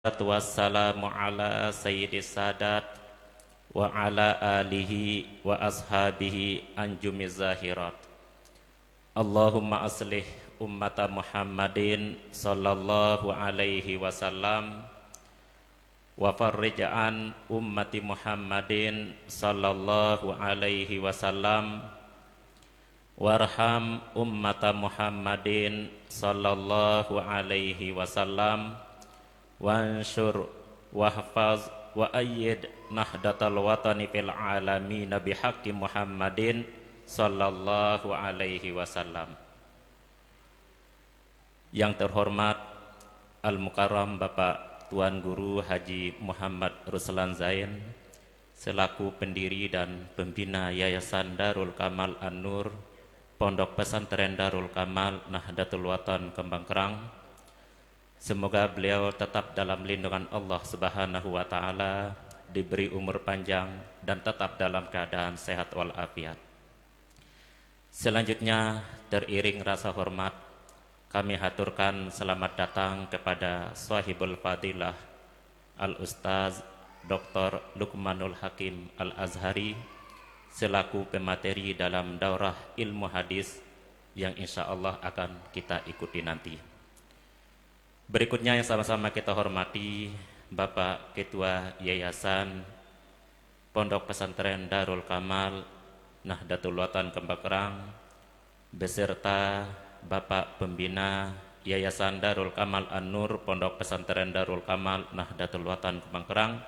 Wassalamu ala sayyidis sadat wa ala alihi wa ashabihi anjumiz zahirat. Allahumma aslih ummata Muhammadin sallallahu alaihi wasallam wa farrij an ummati Muhammadin sallallahu alaihi wasallam warham ummata Muhammadin sallallahu alaihi wasallam wansur wahfaz wa ayyid nahdatal watani fil alamin bihaqqi Muhammadin sallallahu alaihi wasallam. Yang terhormat Al-Mukarram Bapak Tuan Guru Haji Muhammad Ruslan Zain selaku pendiri dan pembina Yayasan Darul Kamal An-Nur Pondok Pesantren Darul Kamal Nahdlatul Watan Kembang Kerang. Semoga beliau tetap dalam lindungan Allah Subhanahu wa taala, diberi umur panjang dan tetap dalam keadaan sehat walafiat. Selanjutnya, teriring rasa hormat, kami haturkan selamat datang kepada Shahibul Fadilah Al-Ustaz Dr. Luqmanul Hakim Al-Azhari selaku pemateri dalam daurah ilmu hadis yang insya Allah akan kita ikuti nanti. Berikutnya yang sama-sama kita hormati Bapak Ketua Yayasan Pondok Pesantren Darul Kamal Nahdlatul Watan Kembang Kerang beserta Bapak Pembina Yayasan Darul Kamal An-Nur Pondok Pesantren Darul Kamal Nahdlatul Watan Kembang Kerang,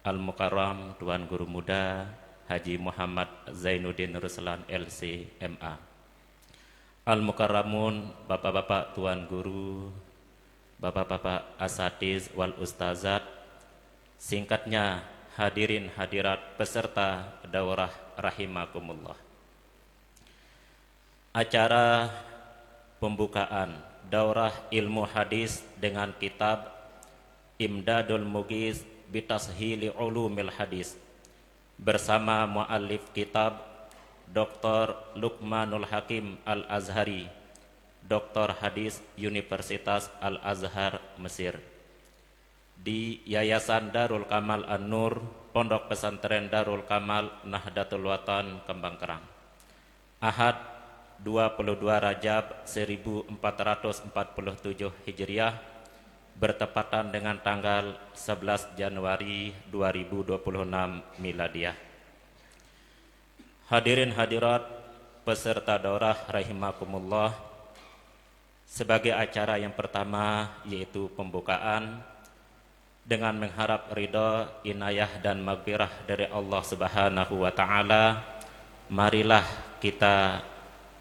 Al-Mukarram Tuan Guru Muda Haji Muhammad Zainuddin Ruslan LC MA, Al-Mukarramun Bapak-bapak Tuan Guru, Bapak-bapak asatiz wal ustazat, singkatnya hadirin hadirat peserta daurah rahimakumullah. Acara pembukaan daurah ilmu hadis dengan kitab Imdadul Mughis Bitashili Ulumil Hadis bersama muallif kitab Dr. Luqmanul Hakim Al-Azhari, Doktor Hadis Universitas Al-Azhar Mesir, di Yayasan Darul Kamal An-Nur Pondok Pesantren Darul Kamal Nahdlatul Watan Kembang Kerang, Ahad 22 Rajab 1447 Hijriah bertepatan dengan tanggal 11 Januari 2026 Miladiah. Hadirin hadirat peserta daurah rahimakumullah, sebagai acara yang pertama yaitu pembukaan, dengan mengharap ridha, inayah dan maghfirah dari Allah Subhanahu wa taala, marilah kita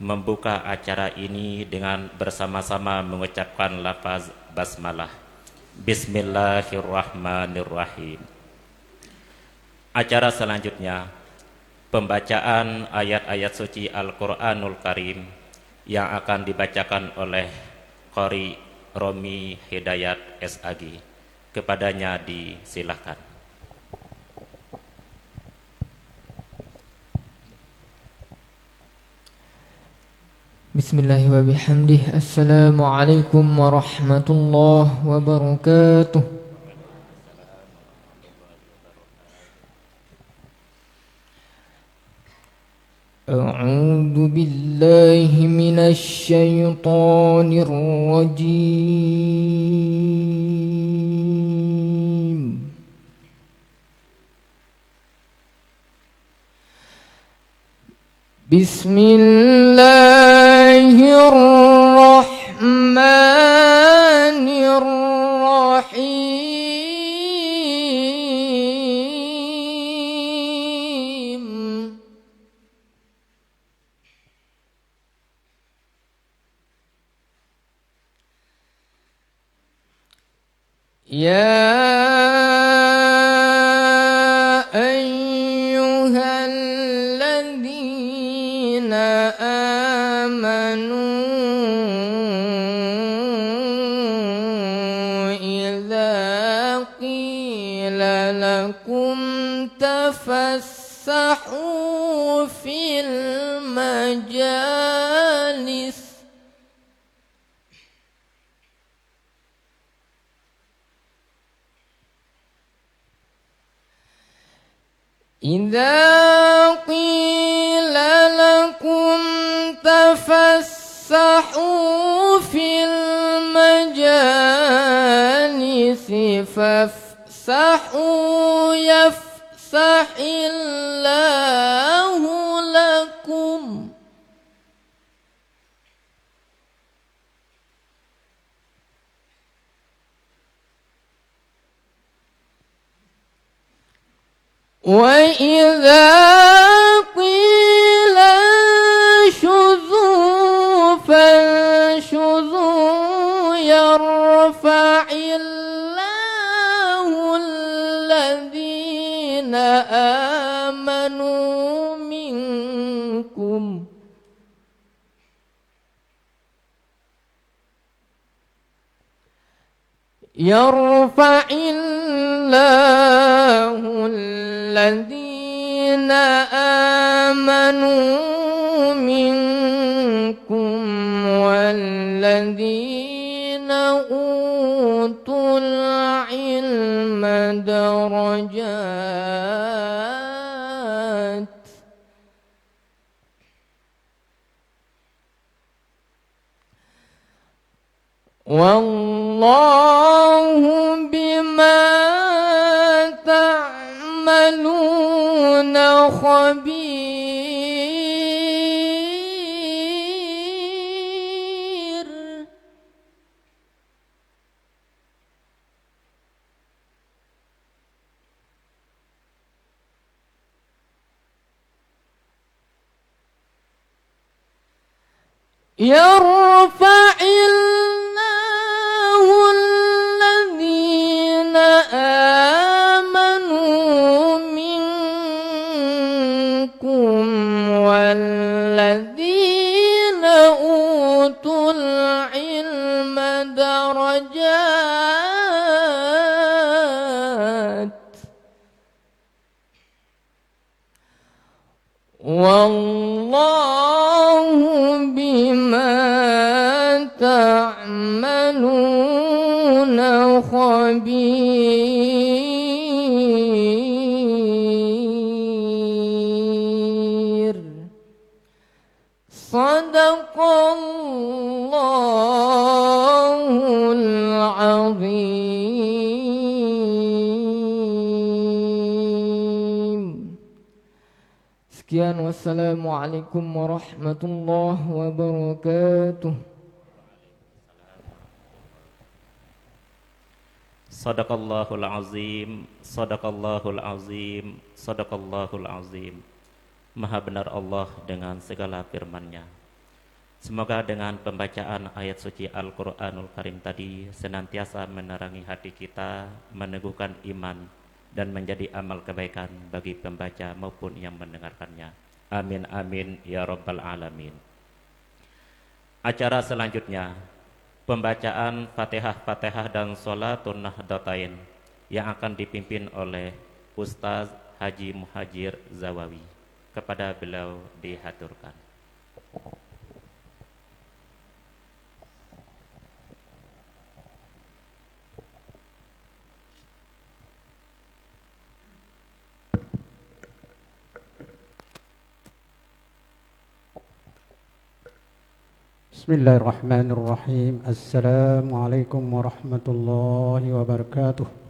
membuka acara ini dengan bersama-sama mengucapkan lafaz basmalah. Bismillahirrahmanirrahim. Acara selanjutnya pembacaan ayat-ayat suci Al-Qur'anul Karim yang akan dibacakan oleh Qori Romi Hidayat SAG. Kepadanya disilahkan. Bismillahirrahmanirrahim wa bihamdihi. Assalamualaikum warahmatullahi wabarakatuh. A'udzu billahi minasy syaithanir rajim. Bismillahirrahmanirrahim. Ya ayyuhalladzina amanu idza qila lakum tafassahu fil majalis إذا قيل لكم تفسحوا في المجالس فافسحوا يفسح الله لكم وإذا قيل انشزوا فانشزوا يرفع الله الذين آمنوا منكم يرفع الله الذين آمنوا منكم والذين أوتوا العلم درجات والله بما تعملون خبير يرفع الله الذين آمنوا منكم والذين أوتوا العلم درجات والله بما تعملون خبير صدق الله العظيم. Sekian, wassalamualaikum warahmatullahi wabarakatuh. Sadaqallahul azim, sadaqallahul azim, sadaqallahul azim. Maha benar Allah dengan segala firman-Nya. Semoga dengan pembacaan ayat suci Al-Quranul Karim tadi senantiasa menerangi hati kita, meneguhkan iman, dan menjadi amal kebaikan bagi pembaca maupun yang mendengarkannya. Amin amin ya rabbal alamin. Acara selanjutnya pembacaan Fatihah dan Sholatun Nahdlatain yang akan dipimpin oleh Ustaz Haji Muhajir Zawawi. Kepada beliau dihaturkan. Bismillahirrahmanirrahim. Assalamualaikum warahmatullahi wabarakatuh.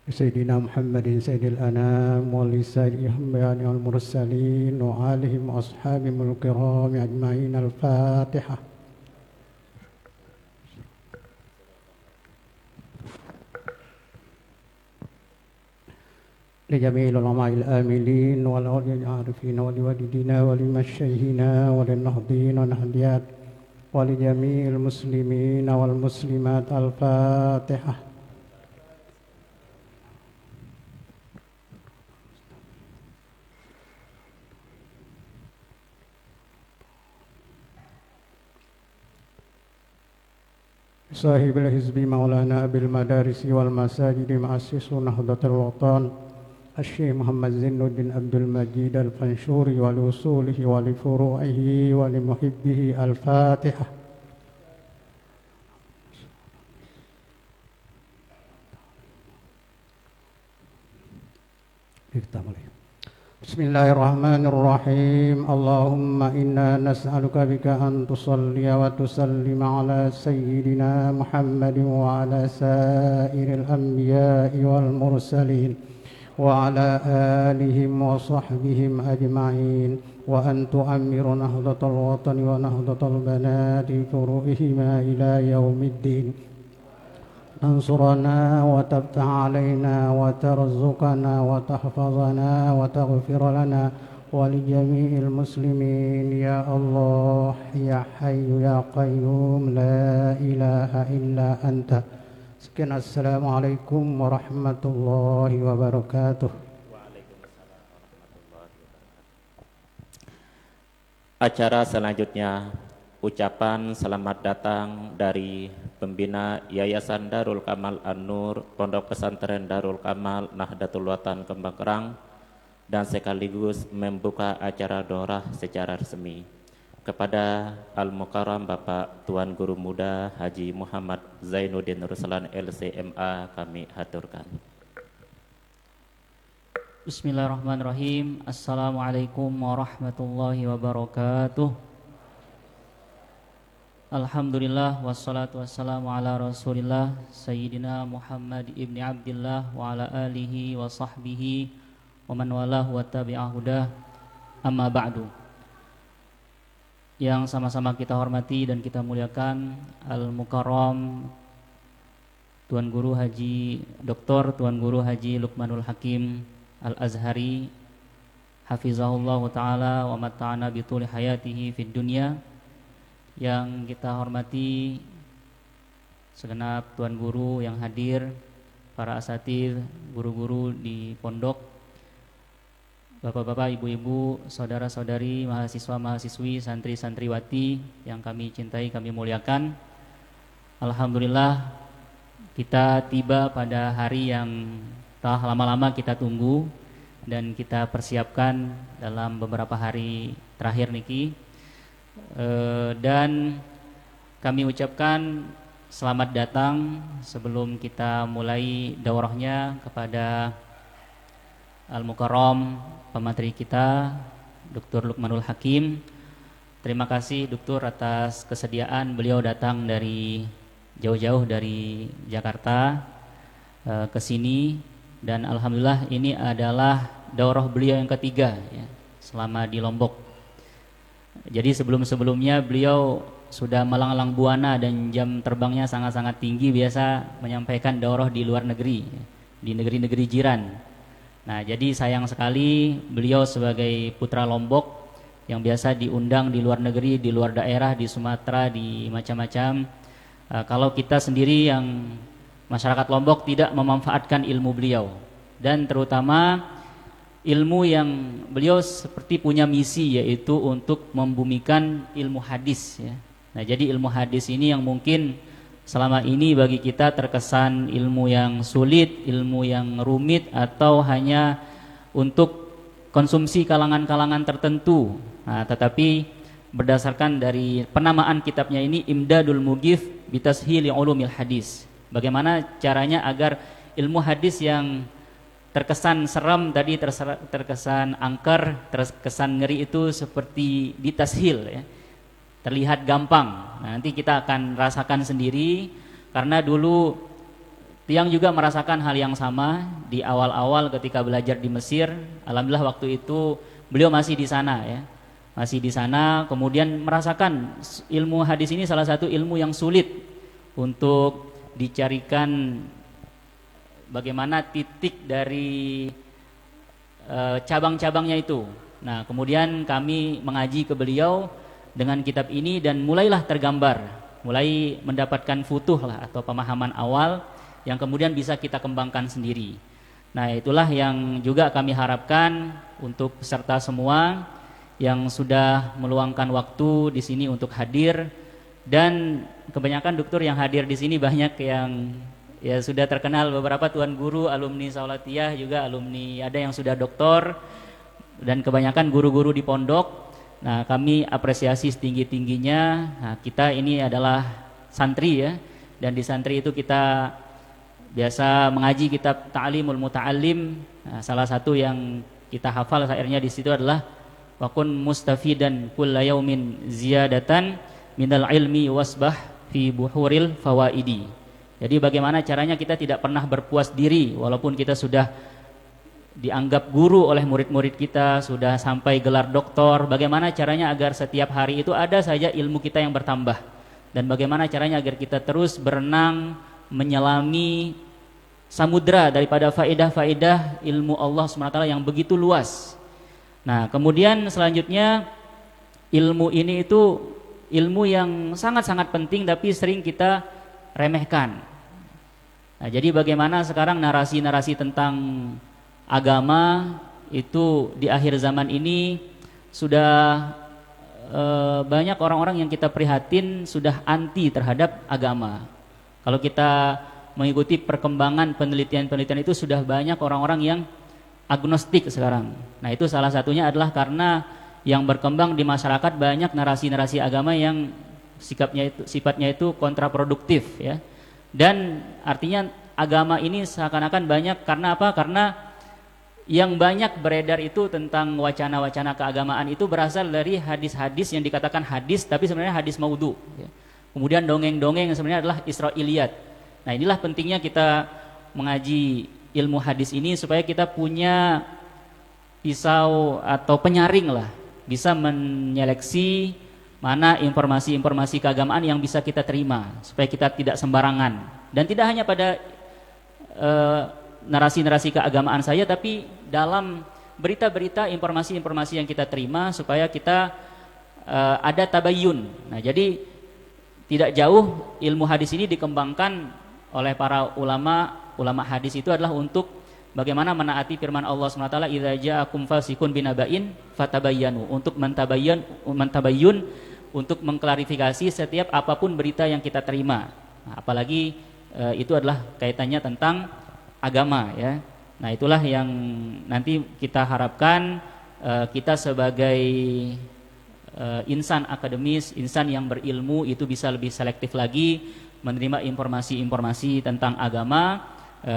Sayyidina Muhammadin Sayyidil Anam wa li sayyidil anbiya'i wal mursalin wa alihim wa ashabihim al-kiram ajma'in. Al-Fatihah. لجميع العلماء الآملين والعلماء العارفين ولوالدينا ولمشايخنا وللنهضين والنهضيات ولجميع المسلمين والمسلمات. الفاتحة. صاحب الحزب مولانا أبي المدارس والمساجد مؤسس نهضة الوطن الشيخ محمد زين الدين عبد المجيد الفنشوري ولأصوله ولفروعه ولمحبه. الفاتحة. kita mulai. Bismillahirrahmanirrahim. Allahumma inna nas'aluka bika an tusalliya wa tusallima ala sayyidina Muhammadin wa ala sairil anbiya'i wal mursalin wa ala alihim wa sahbihim ajma'in wa an tu'ammiru nahdatal watani wa nahdatal banati furu'ihima ila yaumiddin. تنصرنا وتفتح علينا وترزقنا وتحفظنا وتغفر لنا ولجميع المسلمين يا الله يا حي يا قيوم لا إله إلا أنت. Sekian, assalamualaikum warahmatullahi wabarakatuh. Acara selanjutnya, ucapan selamat datang dari pembina Yayasan Darul Kamal An-Nur, Pondok Pesantren Darul Kamal Nahdlatul Watan Kembang Kerang, dan sekaligus membuka acara daurah secara resmi kepada Al-Mukarram Bapak Tuan Guru Muda Haji Muhammad Zainuddin Ruslan LCMA kami haturkan. Bismillahirrahmanirrahim. Assalamualaikum warahmatullahi wabarakatuh. Alhamdulillah wassalatu wassalamu ala Rasulillah Sayyidina Muhammad ibni Abdillah wa ala alihi wa sahbihi wa man walah wa tabi'ah hudah. Amma ba'du. Yang sama-sama kita hormati dan kita muliakan Al-Mukarram Tuan Guru Haji Dr. Tuan Guru Haji Luqmanul Hakim Al-Azhari hafizahullah ta'ala wa mata'ana bituli hayatihi fid dunya. Yang kita hormati segenap tuan guru yang hadir, para asatidz, guru-guru di pondok, bapak-bapak, ibu-ibu, saudara-saudari, mahasiswa-mahasiswi, santri-santriwati yang kami cintai, kami muliakan. Alhamdulillah kita tiba pada hari yang telah lama-lama kita tunggu dan kita persiapkan dalam beberapa hari terakhir niki. Dan kami ucapkan selamat datang sebelum kita mulai daurahnya kepada Al-Mukarram pemateri kita Dr. Luqmanul Hakim. Terima kasih Dr. atas kesediaan beliau datang dari jauh-jauh dari Jakarta ke sini, dan alhamdulillah ini adalah daurah beliau yang ketiga ya, selama di Lombok. Jadi sebelum-sebelumnya beliau sudah melanglang buana dan jam terbangnya sangat-sangat tinggi, biasa menyampaikan daurah di luar negeri, di negeri-negeri jiran. Nah, jadi sayang sekali beliau sebagai putra Lombok yang biasa diundang di luar negeri, di luar daerah, di Sumatera, di macam-macam. Kalau kita sendiri yang masyarakat Lombok tidak memanfaatkan ilmu beliau, dan terutama ilmu yang beliau seperti punya misi, yaitu untuk membumikan ilmu hadis ya. Nah, jadi ilmu hadis ini yang mungkin selama ini bagi kita terkesan ilmu yang sulit, ilmu yang rumit, atau hanya untuk konsumsi kalangan-kalangan tertentu. Nah, tetapi berdasarkan dari penamaan kitabnya ini, Imdadul Mughith bitashili ulumil hadis. Bagaimana caranya agar ilmu hadis yang terkesan seram tadi, terkesan angker, terkesan ngeri itu seperti ditashil ya, terlihat gampang. Nah, nanti kita akan rasakan sendiri, karena dulu Tiang juga merasakan hal yang sama di awal-awal ketika belajar di Mesir. Alhamdulillah waktu itu beliau masih di sana ya, masih di sana, kemudian merasakan ilmu hadis ini salah satu ilmu yang sulit untuk dicarikan bagaimana titik dari cabang-cabangnya itu. Nah, kemudian kami mengaji ke beliau dengan kitab ini dan mulailah tergambar, mulai mendapatkan futuh lah atau pemahaman awal yang kemudian bisa kita kembangkan sendiri. Nah, itulah yang juga kami harapkan untuk peserta semua yang sudah meluangkan waktu di sini untuk hadir, dan kebanyakan dokter yang hadir di sini banyak yang ya sudah terkenal, beberapa tuan guru, alumni Saulatiyah juga, alumni ada yang sudah doktor, dan kebanyakan guru-guru di pondok. Nah, kami apresiasi setinggi-tingginya. Nah, kita ini adalah santri ya, dan di santri itu kita biasa mengaji kitab Ta'limul Muta'allim. Nah, salah satu yang kita hafal syairnya di situ adalah wa kun mustafidan kulla yaumin ziyadatan minal ilmi wasbah fi buhuril fawaidi. Jadi bagaimana caranya kita tidak pernah berpuas diri walaupun kita sudah dianggap guru oleh murid-murid kita, sudah sampai gelar doktor, bagaimana caranya agar setiap hari itu ada saja ilmu kita yang bertambah, dan bagaimana caranya agar kita terus berenang menyelami samudra daripada faedah-faedah ilmu Allah SWT yang begitu luas. Nah, kemudian selanjutnya ilmu ini itu ilmu yang sangat-sangat penting tapi sering kita remehkan. Nah, jadi bagaimana sekarang narasi-narasi tentang agama itu di akhir zaman ini sudah banyak orang-orang yang kita prihatin sudah anti terhadap agama. Kalau kita mengikuti perkembangan penelitian-penelitian itu sudah banyak orang-orang yang agnostik sekarang. Nah, itu salah satunya adalah karena yang berkembang di masyarakat banyak narasi-narasi agama yang sifatnya itu kontraproduktif ya. Dan artinya agama ini seakan-akan banyak karena apa? Karena yang banyak beredar itu tentang wacana-wacana keagamaan itu berasal dari hadis-hadis yang dikatakan hadis tapi sebenarnya hadis maudhu ya. Kemudian dongeng-dongeng yang sebenarnya adalah Israiliyat. Nah, inilah pentingnya kita mengaji ilmu hadis ini supaya kita punya pisau atau penyaring lah, bisa menyeleksi mana informasi-informasi keagamaan yang bisa kita terima supaya kita tidak sembarangan. Dan tidak hanya pada narasi-narasi keagamaan saja, tapi dalam berita-berita, informasi-informasi yang kita terima supaya kita ada tabayyun. Nah, jadi tidak jauh ilmu hadis ini dikembangkan oleh para ulama hadis itu adalah untuk bagaimana menaati firman Allah SWT, idza ja'akum fasiqun binaba'in fatabayyanu, untuk mentabayyun, untuk mengklarifikasi setiap apapun berita yang kita terima. Nah, apalagi itu adalah kaitannya tentang agama ya. Nah, itulah yang nanti kita harapkan kita sebagai insan akademis, insan yang berilmu itu bisa lebih selektif lagi menerima informasi-informasi tentang agama,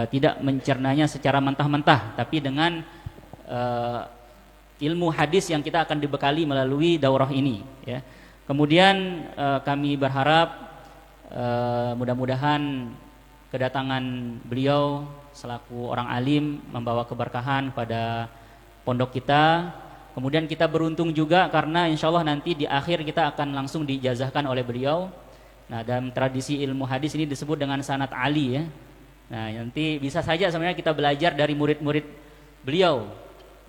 tidak mencernanya secara mentah-mentah, tapi dengan ilmu hadis yang kita akan dibekali melalui daurah ini ya. Kemudian kami berharap mudah-mudahan kedatangan beliau selaku orang alim membawa keberkahan pada pondok kita. Kemudian kita beruntung juga karena insya Allah nanti di akhir kita akan langsung dijazahkan oleh beliau. Nah, dalam tradisi ilmu hadis ini disebut dengan sanad ali ya. Nah, nanti bisa saja sebenarnya kita belajar dari murid-murid beliau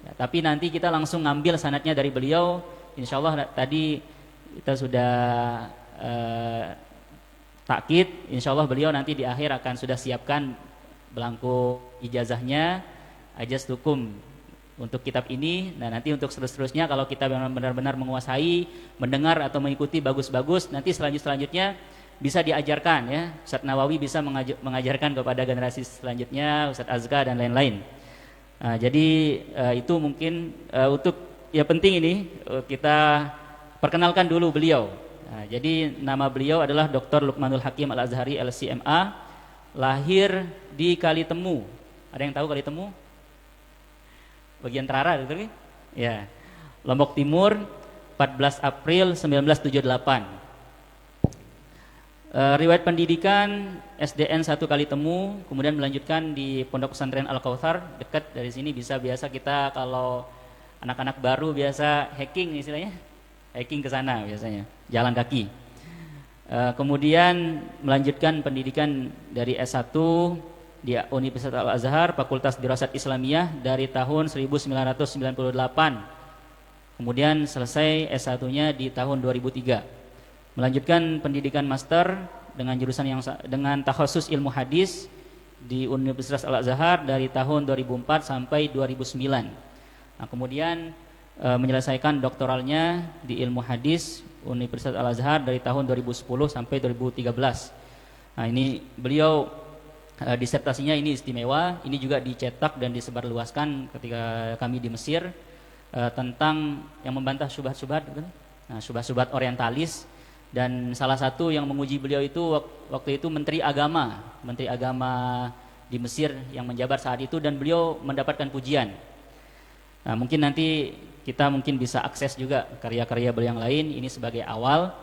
ya, tapi nanti kita langsung ngambil sanadnya dari beliau. Insya Allah tadi kita sudah takkid, insya Allah beliau nanti di akhir akan sudah siapkan belangko ijazahnya, ajastukum untuk kitab ini. Nah, nanti untuk seterusnya kalau kita benar-benar menguasai, mendengar atau mengikuti bagus-bagus, nanti selanjutnya bisa diajarkan ya. Ustadz Nawawi bisa mengajarkan kepada generasi selanjutnya, Ustadz Azka dan lain-lain. Nah, jadi itu mungkin untuk ya penting ini kita perkenalkan dulu beliau. Nah, jadi nama beliau adalah Dr. Luqmanul Hakim Al-Azhari LCMA, lahir di Kalitemu. Ada yang tahu Kalitemu? Bagian Trara gitu ya. Lombok Timur, 14 April 1978. Riwayat pendidikan SDN 1 Kalitemu, kemudian melanjutkan di Pondok Pesantren Al-Kautsar, dekat dari sini. Biasa kita kalau anak-anak baru biasa hacking istilahnya, hiking ke sana biasanya, jalan kaki. Kemudian melanjutkan pendidikan dari S1 di Universitas Al-Azhar, Fakultas Dirasat Islamiyah dari tahun 1998. Kemudian selesai S1-nya di tahun 2003. Melanjutkan pendidikan master dengan jurusan yang dengan takhasus ilmu hadis di Universitas Al-Azhar dari tahun 2004 sampai 2009. Nah, kemudian menyelesaikan doktoralnya di ilmu hadis Universitas Al-Azhar dari tahun 2010 sampai 2013. Nah, ini beliau disertasinya ini istimewa, ini juga dicetak dan disebarluaskan ketika kami di Mesir tentang yang membantah syubhat-syubhat, nah, syubhat-syubhat orientalis. Dan salah satu yang menguji beliau itu waktu itu Menteri Agama di Mesir yang menjabat saat itu, dan beliau mendapatkan pujian. Nah, mungkin nanti kita mungkin bisa akses juga karya-karya beliau yang lain, ini sebagai awal.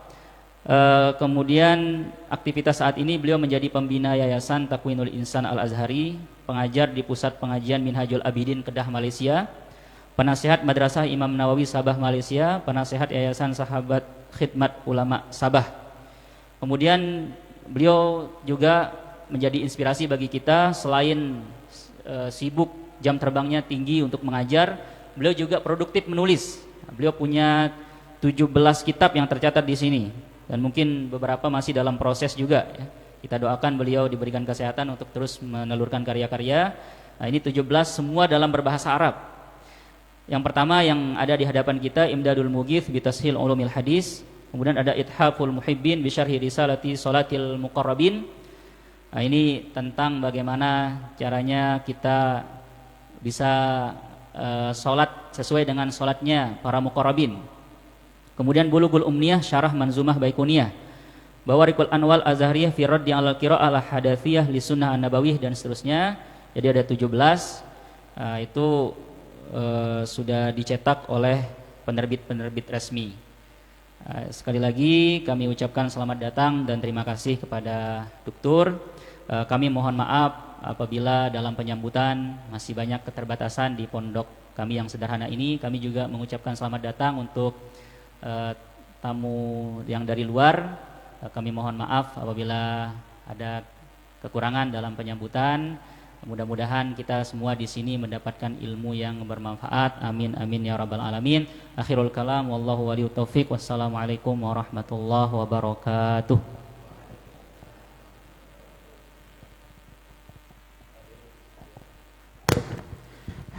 Kemudian aktivitas saat ini beliau menjadi pembina Yayasan Takwinul Insan Al-Azhari, pengajar di Pusat Pengajian Minhajul Abidin Kedah Malaysia, penasehat Madrasah Imam Nawawi Sabah Malaysia, penasehat Yayasan Sahabat Khidmat Ulama Sabah. Kemudian beliau juga menjadi inspirasi bagi kita. Selain sibuk, jam terbangnya tinggi untuk mengajar, beliau juga produktif menulis. Beliau punya 17 kitab yang tercatat di sini, dan mungkin beberapa masih dalam proses juga ya. Kita doakan beliau diberikan kesehatan untuk terus menelurkan karya-karya. Nah, ini 17 semua dalam berbahasa Arab. Yang pertama yang ada di hadapan kita, Imdadul Mughith bi Tashil Ulumil Hadis. Kemudian ada Ithaful Muhibbin bi Syarhi Risalati Salatil Muqarrabin. Nah, ini tentang bagaimana caranya kita bisa sholat sesuai dengan sholatnya para muqarrabin. Kemudian Bulughul Umniyah Syarah Manzumah Baikuniyah, Bawarikul Anwal Azhariyah fi Raddi al Qira'ah al Hadatsiyah li Sunnah An-Nabawiyah, dan seterusnya. Jadi ada 17. Itu sudah dicetak oleh penerbit-penerbit resmi. Sekali lagi kami ucapkan selamat datang dan terima kasih kepada Doktur. Kami mohon maaf apabila dalam penyambutan masih banyak keterbatasan di pondok kami yang sederhana ini. Kami juga mengucapkan selamat datang untuk tamu yang dari luar. Kami mohon maaf apabila ada kekurangan dalam penyambutan. Mudah-mudahan kita semua di sini mendapatkan ilmu yang bermanfaat. Amin amin ya rabbal alamin. Akhirul kalam wallahu waliyut taufiq. Wassalamualaikum warahmatullahi wabarakatuh.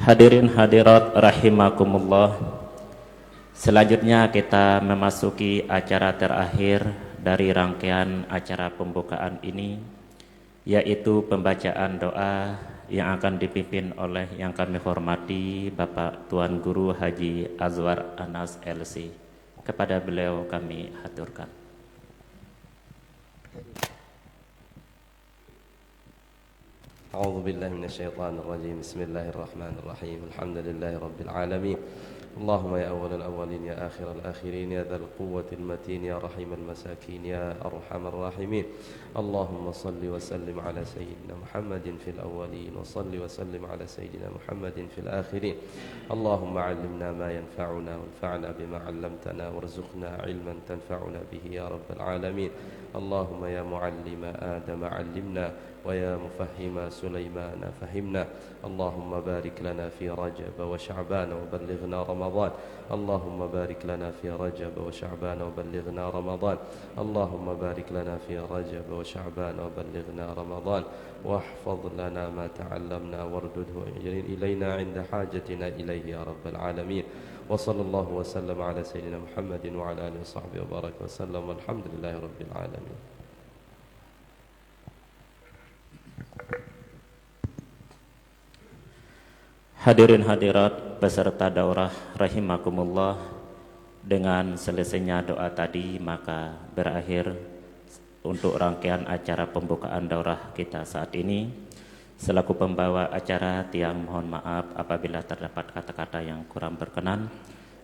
Hadirin hadirat rahimakumullah. Selanjutnya kita memasuki acara terakhir dari rangkaian acara pembukaan ini, yaitu pembacaan doa yang akan dipimpin oleh yang kami hormati Bapak Tuan Guru Haji Azwar Anas LC. Kepada beliau kami haturkan. أعوذ بالله من الشيطان الرجيم بسم الله الرحمن الرحيم الحمد لله رب العالمين اللهم يا أول الأولين يا آخر الآخرين يا ذا القوة المتين يا رحيم المساكين يا أرحم الراحمين اللهم صل وسلم على سيدنا محمد في الأولين وصل وسلم على سيدنا محمد في الآخرين اللهم علمنا ما ينفعنا وانفعنا بما علمتنا وارزقنا علما تنفعنا به يا رب العالمين اللهم يا معلم آدم علمنا ويا مفهم سليمان فهمنا اللهم بارك لنا في رجب وشعبان وبلغنا رمضان اللهم بارك لنا في رجب وشعبان وبلغنا رمضان اللهم بارك لنا في رجب وشعبان وبلغنا رمضان واحفظ لنا ما تعلمنا واردده إلينا عند حاجتنا إليه يا رب العالمين وصلى الله وسلم على سيدنا محمد وعلى آله وصحبه وبارك وسلم والحمد لله رب العالمين. Hadirin hadirat peserta daurah rahimakumullah, dengan selesainya doa tadi maka berakhir untuk rangkaian acara pembukaan daurah kita saat ini. Selaku pembawa acara, Tiang mohon maaf apabila terdapat kata-kata yang kurang berkenan.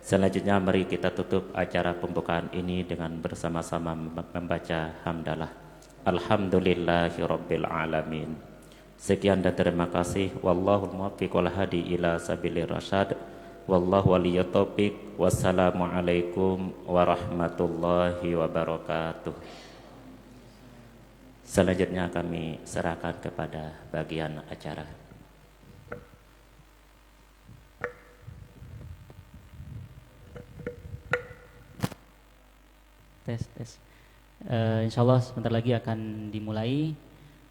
Selanjutnya mari kita tutup acara pembukaan ini dengan bersama-sama membaca hamdalah. Alhamdulillahirabbil alamin. Sekian dan terima kasih. Wallahul muwaffiq wal hadi ila sabilir rasyad. Wallahu waliyut taufiq. Wassalamualaikum warahmatullahi wabarakatuh. Selanjutnya kami serahkan kepada bagian acara. Tes. Insya Allah sebentar lagi akan dimulai.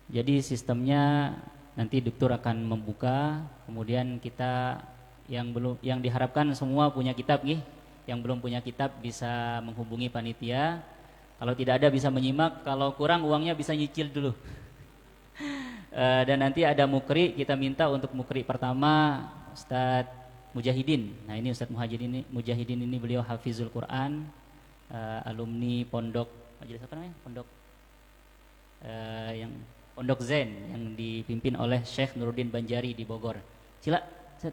Jadi sistemnya nanti dokter akan membuka, kemudian kita yang diharapkan semua punya kitab nih. Yang belum punya kitab bisa menghubungi panitia. Kalau tidak ada bisa menyimak, kalau kurang uangnya bisa nyicil dulu. Dan nanti ada mukri, kita minta untuk mukri pertama Ustadz Mujahidin. Nah ini Ustadz Mujahidin ini beliau hafizul Quran, alumni pondok majelis apa namanya? Pondok yang Pondok Zen yang dipimpin oleh Syekh Nuruddin Banjari di Bogor. Sila. Set.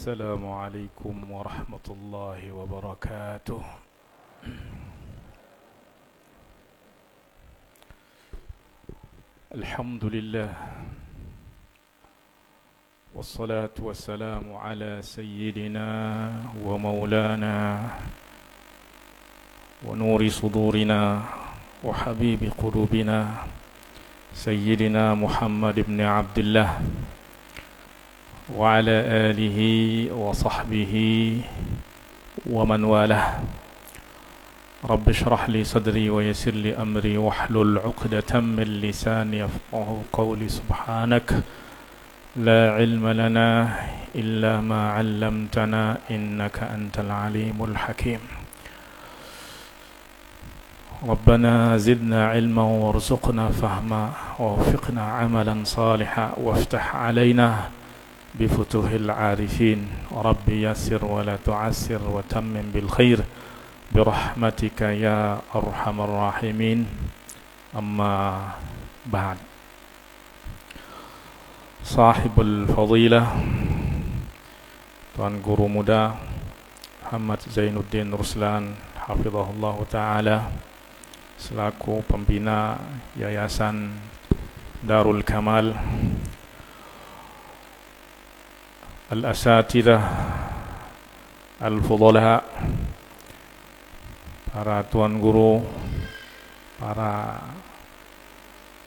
السلام عليكم ورحمة الله وبركاته. الحمد لله والصلاة والسلام على سيدنا ومولانا ونور صدورنا وحبيب قلوبنا سيدنا محمد بن عبد الله وعلى آله وصحبه ومن والاه. رب اشرح لي صدري ويسر لي أمري واحلل عقدة من لساني يفقهوا قولي. سبحانك لا علم لنا إلا ما علمتنا إنك أنت العليم الحكيم. ربنا زدنا علما وارزقنا فهما ووفقنا عملا صالحا وافتح علينا بفتوح العارفين. ربي يسر ولا تعسر وتمم بالخير برحمتك يا أرحم الراحمين. أما بعد. Sahibul Fadilah Tuan Guru Muda Muhammad Zainuddin Ruslan hafizahullah ta'ala selaku pembina Yayasan Darul Kamal, Al-Asatidah, Al-Fudala, para tuan guru, para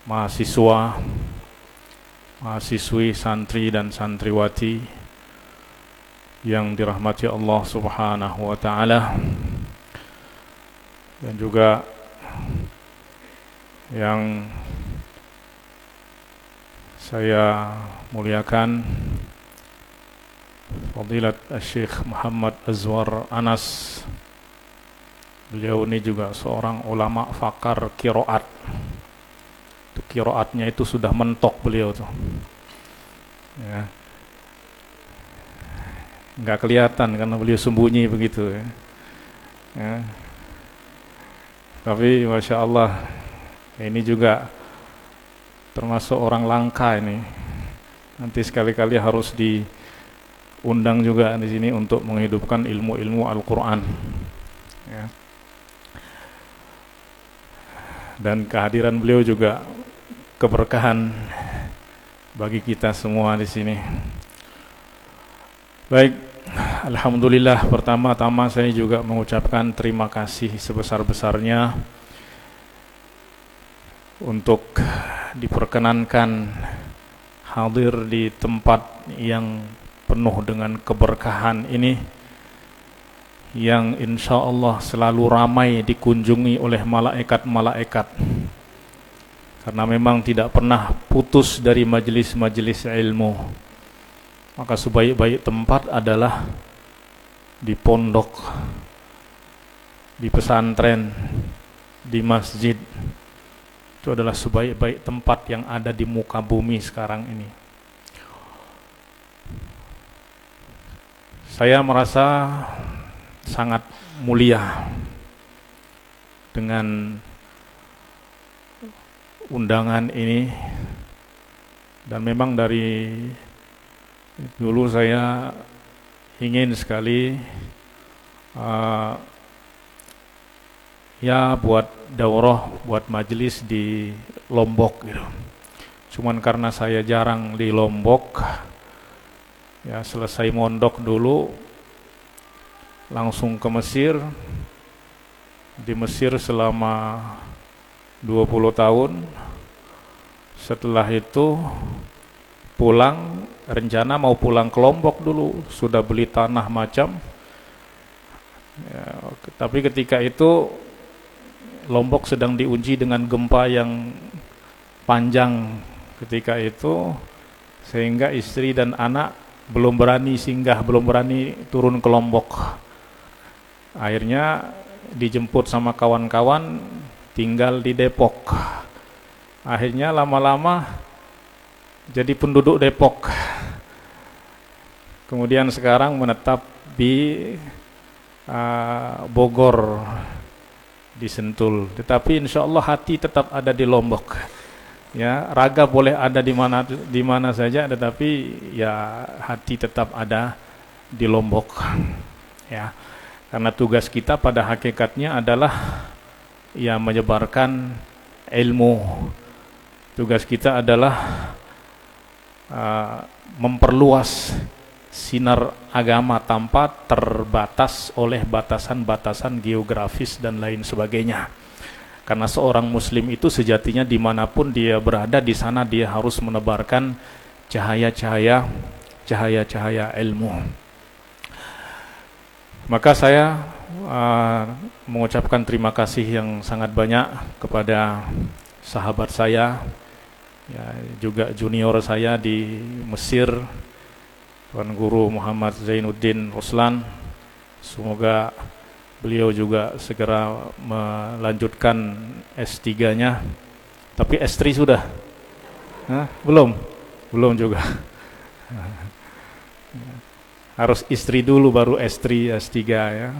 mahasiswa, mahasiswi, santri dan santriwati yang dirahmati Allah Subhanahu wa ta'ala, dan juga yang saya muliakan, Fadilat Syekh Muhammad Azwar Anas. Beliau ini juga seorang ulama fakar qiraat. Itu qiraatnya itu sudah mentok beliau tuh. Ya. Enggak kelihatan karena beliau sembunyi begitu ya. Ya. Tapi Masya Allah, ini juga termasuk orang langka ini. Nanti sekali-kali harus diundang juga di sini untuk menghidupkan ilmu-ilmu Al-Quran. Ya. Dan kehadiran beliau juga keberkahan bagi kita semua di sini. Baik, alhamdulillah, pertama-tama saya juga mengucapkan terima kasih sebesar-besarnya untuk diperkenankan hadir di tempat yang penuh dengan keberkahan ini, yang insya Allah selalu ramai dikunjungi oleh malaikat-malaikat, karena memang tidak pernah putus dari majelis-majelis ilmu. Maka sebaik-baik tempat adalah di pondok, di pesantren, di masjid. Itu adalah sebaik-baik tempat yang ada di muka bumi sekarang ini. Saya merasa sangat mulia dengan undangan ini, dan memang dari dulu saya ingin sekali ya buat daurah, buat majelis di Lombok gitu. Cuman karena saya jarang di Lombok, ya selesai mondok dulu langsung ke Mesir, di Mesir selama 20 tahun. Setelah itu pulang, rencana mau pulang ke Lombok dulu, sudah beli tanah macam. Ya, tapi ketika itu Lombok sedang diuji dengan gempa yang panjang ketika itu, sehingga istri dan anak belum berani singgah, belum berani turun ke Lombok. Akhirnya dijemput sama kawan-kawan, tinggal di Depok. Akhirnya lama-lama jadi penduduk Depok. Kemudian sekarang menetap di Bogor, di Sentul. Tetapi insya Allah hati tetap ada di Lombok. Ya, raga boleh ada di mana saja, tetapi ya hati tetap ada di Lombok. Ya, karena tugas kita pada hakikatnya adalah ya menyebarkan ilmu. Tugas kita adalah memperluas sinar agama tanpa terbatas oleh batasan-batasan geografis dan lain sebagainya. Karena seorang muslim itu sejatinya dimanapun dia berada, di sana dia harus menebarkan cahaya-cahaya ilmu. Maka saya mengucapkan terima kasih yang sangat banyak kepada sahabat saya, ya, juga junior saya di Mesir, Tuan Guru Muhammad Zainuddin Ruslan. Semoga beliau juga segera melanjutkan S3-nya. Tapi S3 sudah? Hah? Belum juga. Harus istri dulu baru S3, S3 ya.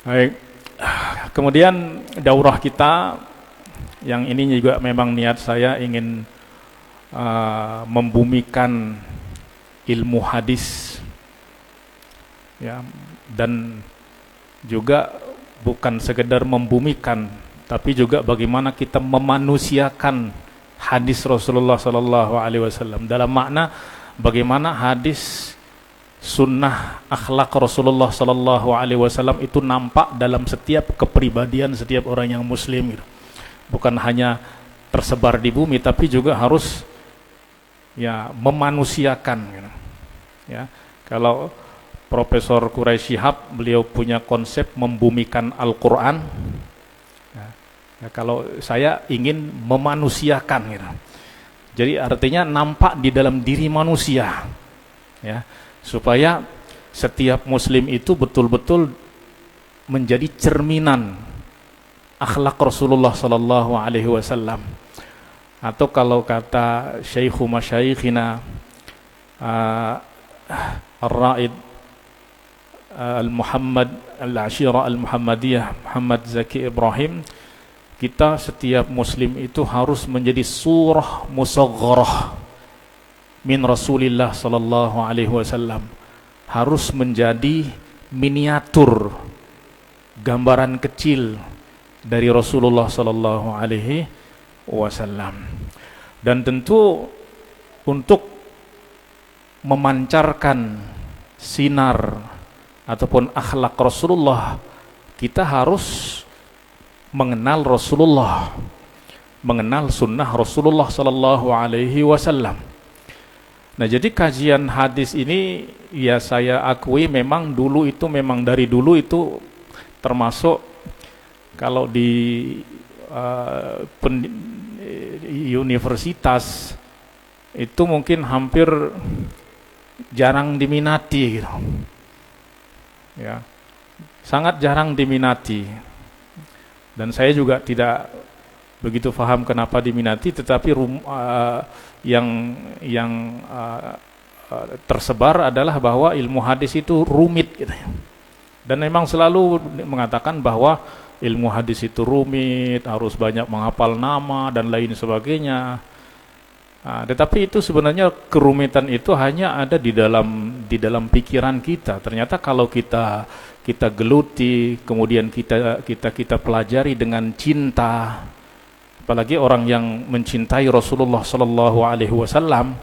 Baik. Kemudian daurah kita yang ini juga memang niat saya ingin membumikan ilmu hadis, ya, dan juga bukan sekedar membumikan, tapi juga bagaimana kita memanusiakan hadis Rasulullah Sallallahu Alaihi Wasallam dalam makna bagaimana hadis sunnah akhlak Rasulullah Sallallahu Alaihi Wasallam itu nampak dalam setiap kepribadian setiap orang yang muslim gitu. Bukan hanya tersebar di bumi, tapi juga harus ya memanusiakan gitu. Ya, kalau Profesor Quraisy Shihab beliau punya konsep membumikan Al-Quran. Ya, kalau saya ingin memanusiakan gitu. Jadi artinya nampak di dalam diri manusia, ya, supaya setiap muslim itu betul-betul menjadi cerminan akhlak Rasulullah sallallahu alaihi wasallam. Atau kalau kata Syekhu Masyayikhina Ar-Ra'id Al-Muhammad Al-Ashira Al-Muhammadiyah Muhammad Zaki Ibrahim, kita setiap muslim itu harus menjadi surah musagharah min Rasulillah sallallahu alaihi wasallam, harus menjadi miniatur, gambaran kecil dari Rasulullah sallallahu alaihi wasallam. Dan tentu untuk memancarkan sinar ataupun akhlak Rasulullah, kita harus mengenal Rasulullah, mengenal sunnah Rasulullah sallallahu alaihi wasallam. Nah, jadi kajian hadis ini ya saya akui memang dulu itu memang dari dulu itu termasuk kalau di universitas itu mungkin hampir jarang diminati gitu. Ya. Sangat jarang diminati. Dan saya juga tidak begitu paham kenapa diminati, tetapi yang tersebar adalah bahwa ilmu hadis itu rumit gitu. Dan memang selalu mengatakan bahwa ilmu hadis itu rumit, harus banyak menghafal nama dan lain sebagainya. Tetapi itu sebenarnya kerumitan itu hanya ada di dalam pikiran kita. Ternyata kalau kita geluti, kemudian kita pelajari dengan cinta, apalagi orang yang mencintai Rasulullah sallallahu alaihi wasallam,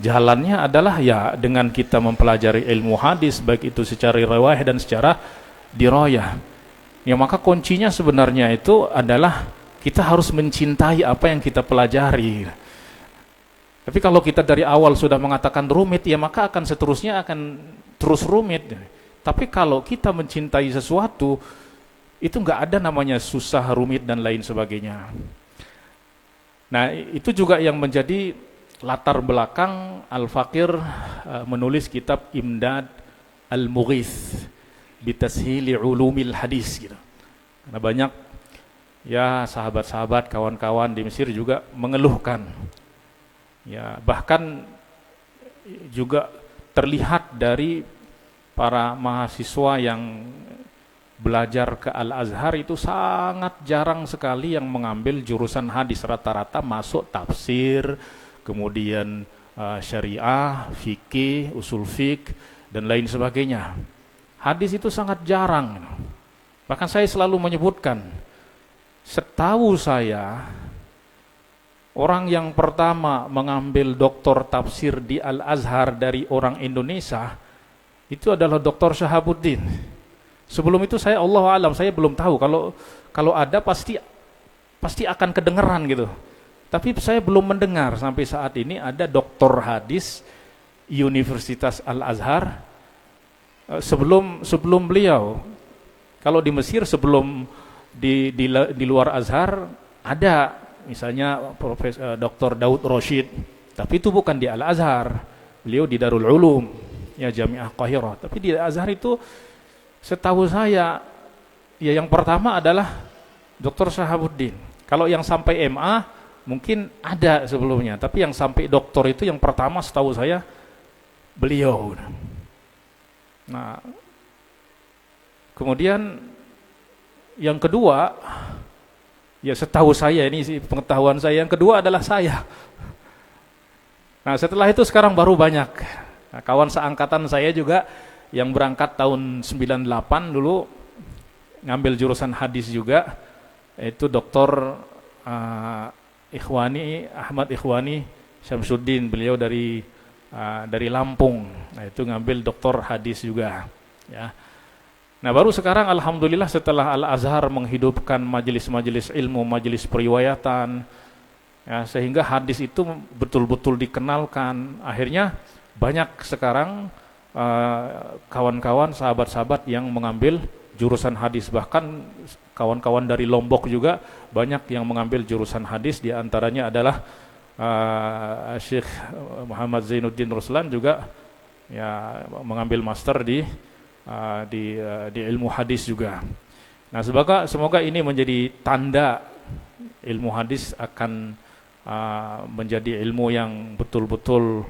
jalannya adalah ya dengan kita mempelajari ilmu hadis, baik itu secara riwayah dan secara dirayah. Ya maka kuncinya sebenarnya itu adalah kita harus mencintai apa yang kita pelajari. Tapi kalau kita dari awal sudah mengatakan rumit, ya maka akan seterusnya akan terus rumit. Tapi kalau kita mencintai sesuatu, itu nggak ada namanya susah, rumit, dan lain sebagainya. Nah, itu juga yang menjadi latar belakang Al-Faqir menulis kitab Imdad Al-Mughith bitashili ulumil hadis gitu. Karena banyak ya sahabat-sahabat, kawan-kawan di Mesir juga mengeluhkan. Ya, bahkan juga terlihat dari para mahasiswa yang belajar ke Al-Azhar itu sangat jarang sekali yang mengambil jurusan hadis, rata-rata masuk tafsir, kemudian syariah, fikih, usul fiqh, dan lain sebagainya. Hadis itu sangat jarang. Bahkan saya selalu menyebutkan, setahu saya, orang yang pertama mengambil doktor tafsir di Al-Azhar dari orang Indonesia, itu adalah Dr. Syahabuddin. Sebelum itu saya Allah alam, saya belum tahu, kalau ada pasti akan kedengeran gitu. Tapi saya belum mendengar sampai saat ini ada doktor hadis Universitas Al-Azhar sebelum beliau. Kalau di Mesir sebelum di luar Azhar ada misalnya Profesor Dr. Daud Roshid, tapi itu bukan di Al-Azhar. Beliau di Darul Ulum, ya Jami'ah Qahirah. Tapi di Al-Azhar itu setahu saya, ya yang pertama adalah Dr. Syahabuddin. Kalau yang sampai MA mungkin ada sebelumnya, tapi yang sampai doktor itu yang pertama setahu saya beliau. Nah, kemudian yang kedua, ya setahu saya, ini pengetahuan saya, yang kedua adalah saya. Nah, setelah itu sekarang baru banyak. Nah, kawan seangkatan saya juga yang berangkat tahun 98 dulu ngambil jurusan hadis juga, itu Dr. Ikhwani Ahmad Ikhwani Syamsuddin, beliau dari Lampung. Nah, itu ngambil doktor hadis juga, ya. Nah, baru sekarang alhamdulillah setelah Al-Azhar menghidupkan majelis-majelis ilmu, majelis periwayatan, ya, sehingga hadis itu betul-betul dikenalkan. Akhirnya banyak sekarang kawan-kawan, sahabat-sahabat yang mengambil jurusan hadis. Bahkan kawan-kawan dari Lombok juga banyak yang mengambil jurusan hadis. Di antaranya adalah Syekh Muhammad Zainuddin Ruslan juga ya mengambil master di ilmu hadis juga. Nah, semoga ini menjadi tanda ilmu hadis akan menjadi ilmu yang betul-betul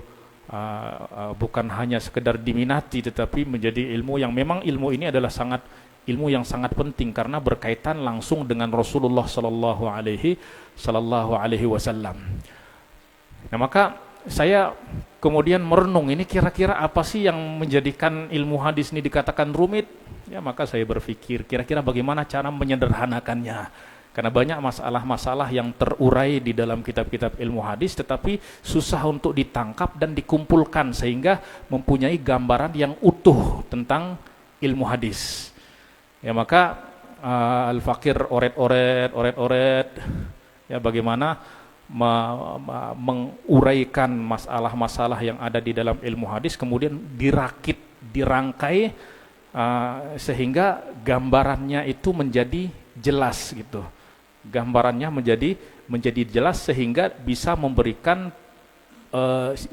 bukan hanya sekedar diminati, tetapi menjadi ilmu yang memang ilmu ini adalah ilmu yang sangat penting karena berkaitan langsung dengan Rasulullah sallallahu alaihi wasallam. Nah, maka saya kemudian merenung, ini kira-kira apa sih yang menjadikan ilmu hadis ini dikatakan rumit? Ya, maka saya berpikir kira-kira bagaimana cara menyederhanakannya. Karena banyak masalah-masalah yang terurai di dalam kitab-kitab ilmu hadis tetapi susah untuk ditangkap dan dikumpulkan sehingga mempunyai gambaran yang utuh tentang ilmu hadis. Ya, maka Al-Faqir oret-oret ya bagaimana menguraikan masalah-masalah yang ada di dalam ilmu hadis, kemudian dirangkai sehingga gambarannya itu menjadi jelas gitu. Gambarannya menjadi jelas sehingga bisa memberikan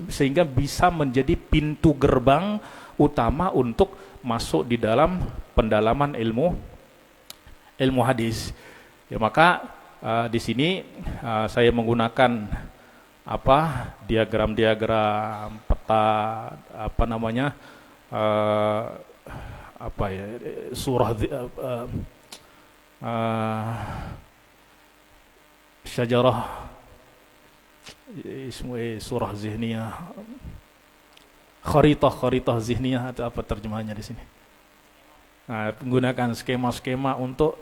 sehingga bisa menjadi pintu gerbang utama untuk masuk di dalam pendalaman ilmu hadis. Ya, maka di sini saya menggunakan diagram-diagram peta surah syajarah surah zihniyah, kharitah zihniyah, atau apa terjemahannya di sini. Nah, menggunakan skema-skema untuk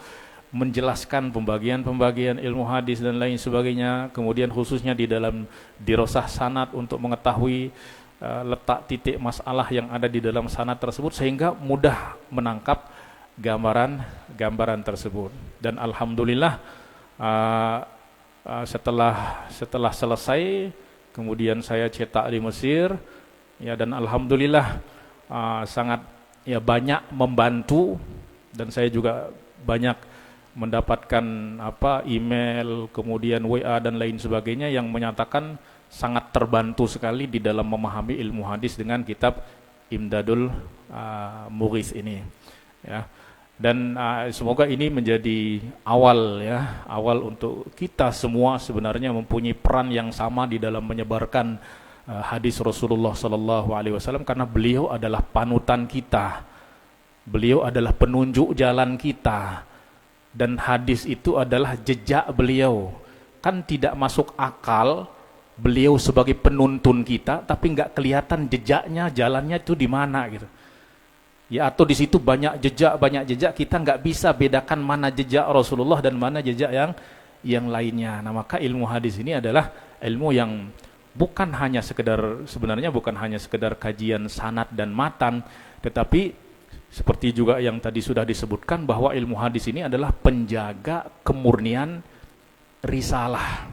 menjelaskan pembagian ilmu hadis dan lain sebagainya, kemudian khususnya di dalam dirosah sanad untuk mengetahui letak titik masalah yang ada di dalam sanad tersebut sehingga mudah menangkap gambaran tersebut. Dan alhamdulillah setelah selesai, kemudian saya cetak di Mesir, ya, dan alhamdulillah sangat ya banyak membantu, dan saya juga banyak mendapatkan email, kemudian WA dan lain sebagainya yang menyatakan sangat terbantu sekali di dalam memahami ilmu hadis dengan kitab Imdadul Mughis ini, ya. Dan semoga ini menjadi awal untuk kita semua sebenarnya mempunyai peran yang sama di dalam menyebarkan hadis Rasulullah sallallahu alaihi wasallam, karena beliau adalah panutan kita. Beliau adalah penunjuk jalan kita, dan hadis itu adalah jejak beliau. Kan tidak masuk akal beliau sebagai penuntun kita tapi nggak kelihatan jejaknya, jalannya itu di mana gitu. Ya, atau di situ banyak jejak, kita nggak bisa bedakan mana jejak Rasulullah dan mana jejak yang lainnya. Nah, maka ilmu hadis ini adalah ilmu yang sebenarnya bukan hanya sekedar kajian sanad dan matan, tetapi seperti juga yang tadi sudah disebutkan bahwa ilmu hadis ini adalah penjaga kemurnian risalah.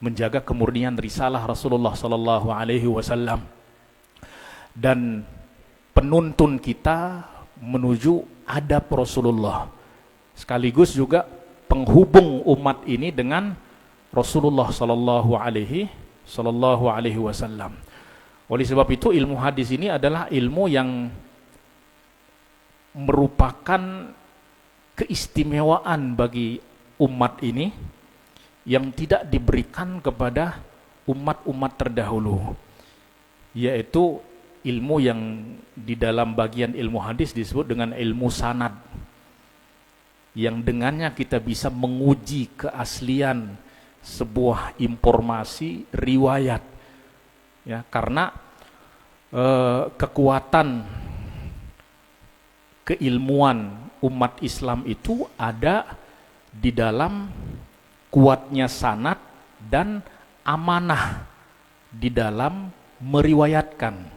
Menjaga kemurnian risalah Rasulullah sallallahu alaihi wasallam. Dan penuntun kita menuju adab Rasulullah, sekaligus juga penghubung umat ini dengan Rasulullah sallallahu alaihi wasallam. Oleh sebab itu ilmu hadis ini adalah ilmu yang merupakan keistimewaan bagi umat ini yang tidak diberikan kepada umat-umat terdahulu, yaitu ilmu yang di dalam bagian ilmu hadis disebut dengan ilmu sanad, yang dengannya kita bisa menguji keaslian sebuah informasi riwayat, ya, karena kekuatan keilmuan umat Islam itu ada di dalam kuatnya sanad dan amanah di dalam meriwayatkan.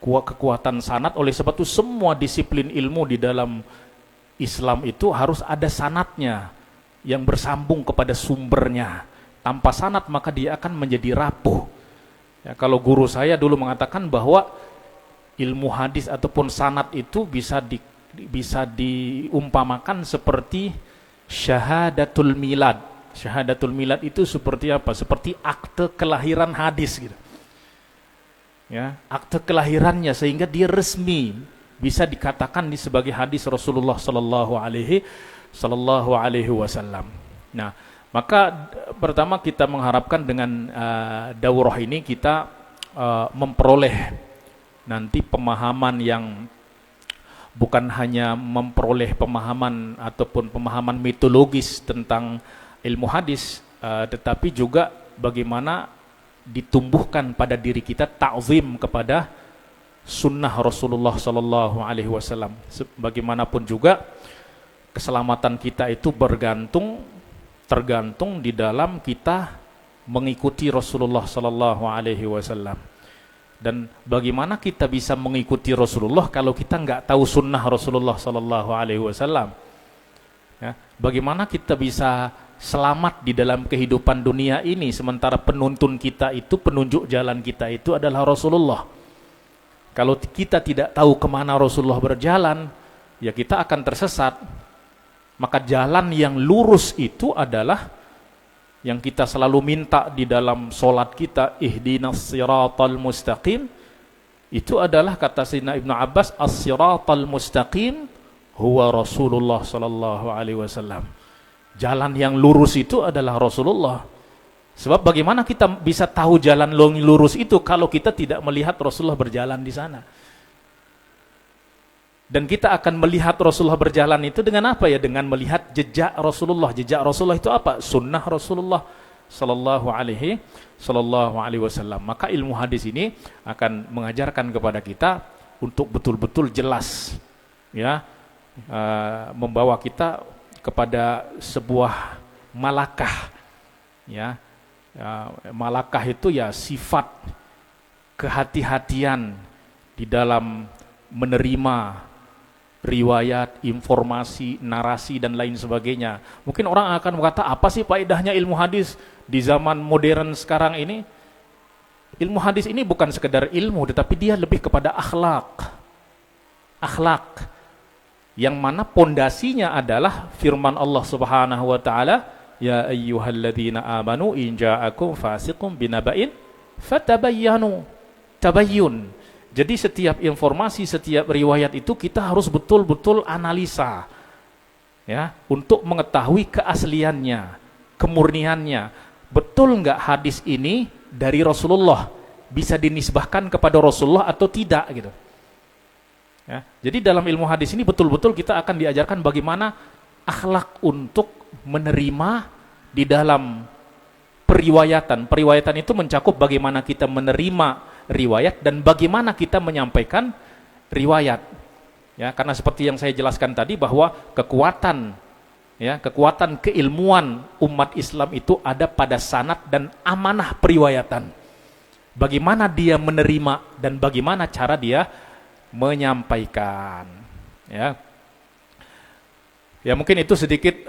Kekuatan sanad, oleh sebab itu semua disiplin ilmu di dalam Islam itu harus ada sanadnya yang bersambung kepada sumbernya. Tanpa sanad maka dia akan menjadi rapuh. Ya, kalau guru saya dulu mengatakan bahwa ilmu hadis ataupun sanad itu bisa diumpamakan seperti syahadatul milad. Syahadatul milad itu seperti apa? Seperti akte kelahiran hadis gitu. Ya, akte kelahirannya, sehingga dia resmi bisa dikatakan sebagai hadis Rasulullah sallallahu alaihi wasallam. Nah, maka pertama kita mengharapkan dengan daurah ini kita memperoleh nanti pemahaman yang bukan hanya memperoleh pemahaman ataupun pemahaman mitologis tentang ilmu hadis, tetapi juga bagaimana ditumbuhkan pada diri kita ta'zim kepada sunnah Rasulullah sallallahu alaihi wasallam. Bagaimanapun juga keselamatan kita itu tergantung di dalam kita mengikuti Rasulullah sallallahu alaihi wasallam. Dan bagaimana kita bisa mengikuti Rasulullah kalau kita nggak tahu sunnah Rasulullah sallallahu alaihi wasallam? Ya, bagaimana kita bisa selamat di dalam kehidupan dunia ini sementara penuntun kita itu, penunjuk jalan kita itu adalah Rasulullah? Kalau kita tidak tahu kemana Rasulullah berjalan, ya kita akan tersesat. Maka jalan yang lurus itu adalah yang kita selalu minta di dalam solat kita, ihdinas siratal mustaqim. Itu adalah kata Sayyidina Ibnu Abbas, as-siratal mustaqim huwa Rasulullah sallallahu alaihi wasallam. Jalan yang lurus itu adalah Rasulullah. Sebab bagaimana kita bisa tahu jalan lurus itu kalau kita tidak melihat Rasulullah berjalan di sana? Dan kita akan melihat Rasulullah berjalan itu dengan apa ya? Dengan melihat jejak Rasulullah. Jejak Rasulullah itu apa? Sunnah Rasulullah sallallahu alaihi wasallam. Maka ilmu hadis ini akan mengajarkan kepada kita untuk betul-betul jelas, ya, membawa kita kepada sebuah malakah, ya. Malakah itu ya sifat kehati-hatian di dalam menerima riwayat, informasi, narasi dan lain sebagainya. Mungkin orang akan berkata, apa sih faedahnya ilmu hadis di zaman modern sekarang ini? Ilmu hadis ini bukan sekedar ilmu, tetapi dia lebih kepada akhlak. Akhlak yang mana pondasinya adalah firman Allah Subhanahu wa taala, ya ayyuhalladzina amanu in ja'akum fasiqun binaba'in fatabayyanu. Tabayyun. Jadi setiap informasi, setiap riwayat itu kita harus betul-betul analisa, ya, untuk mengetahui keasliannya, kemurniannya. Betul nggak hadis ini dari Rasulullah, bisa dinisbahkan kepada Rasulullah atau tidak gitu. Ya, jadi dalam ilmu hadis ini betul-betul kita akan diajarkan bagaimana akhlak untuk menerima di dalam periwayatan. Periwayatan itu mencakup bagaimana kita menerima riwayat dan bagaimana kita menyampaikan riwayat. Ya, karena seperti yang saya jelaskan tadi bahwa kekuatan, ya, kekuatan keilmuan umat Islam itu ada pada sanad dan amanah periwayatan. Bagaimana dia menerima dan bagaimana cara dia menyampaikan. Ya, ya mungkin itu sedikit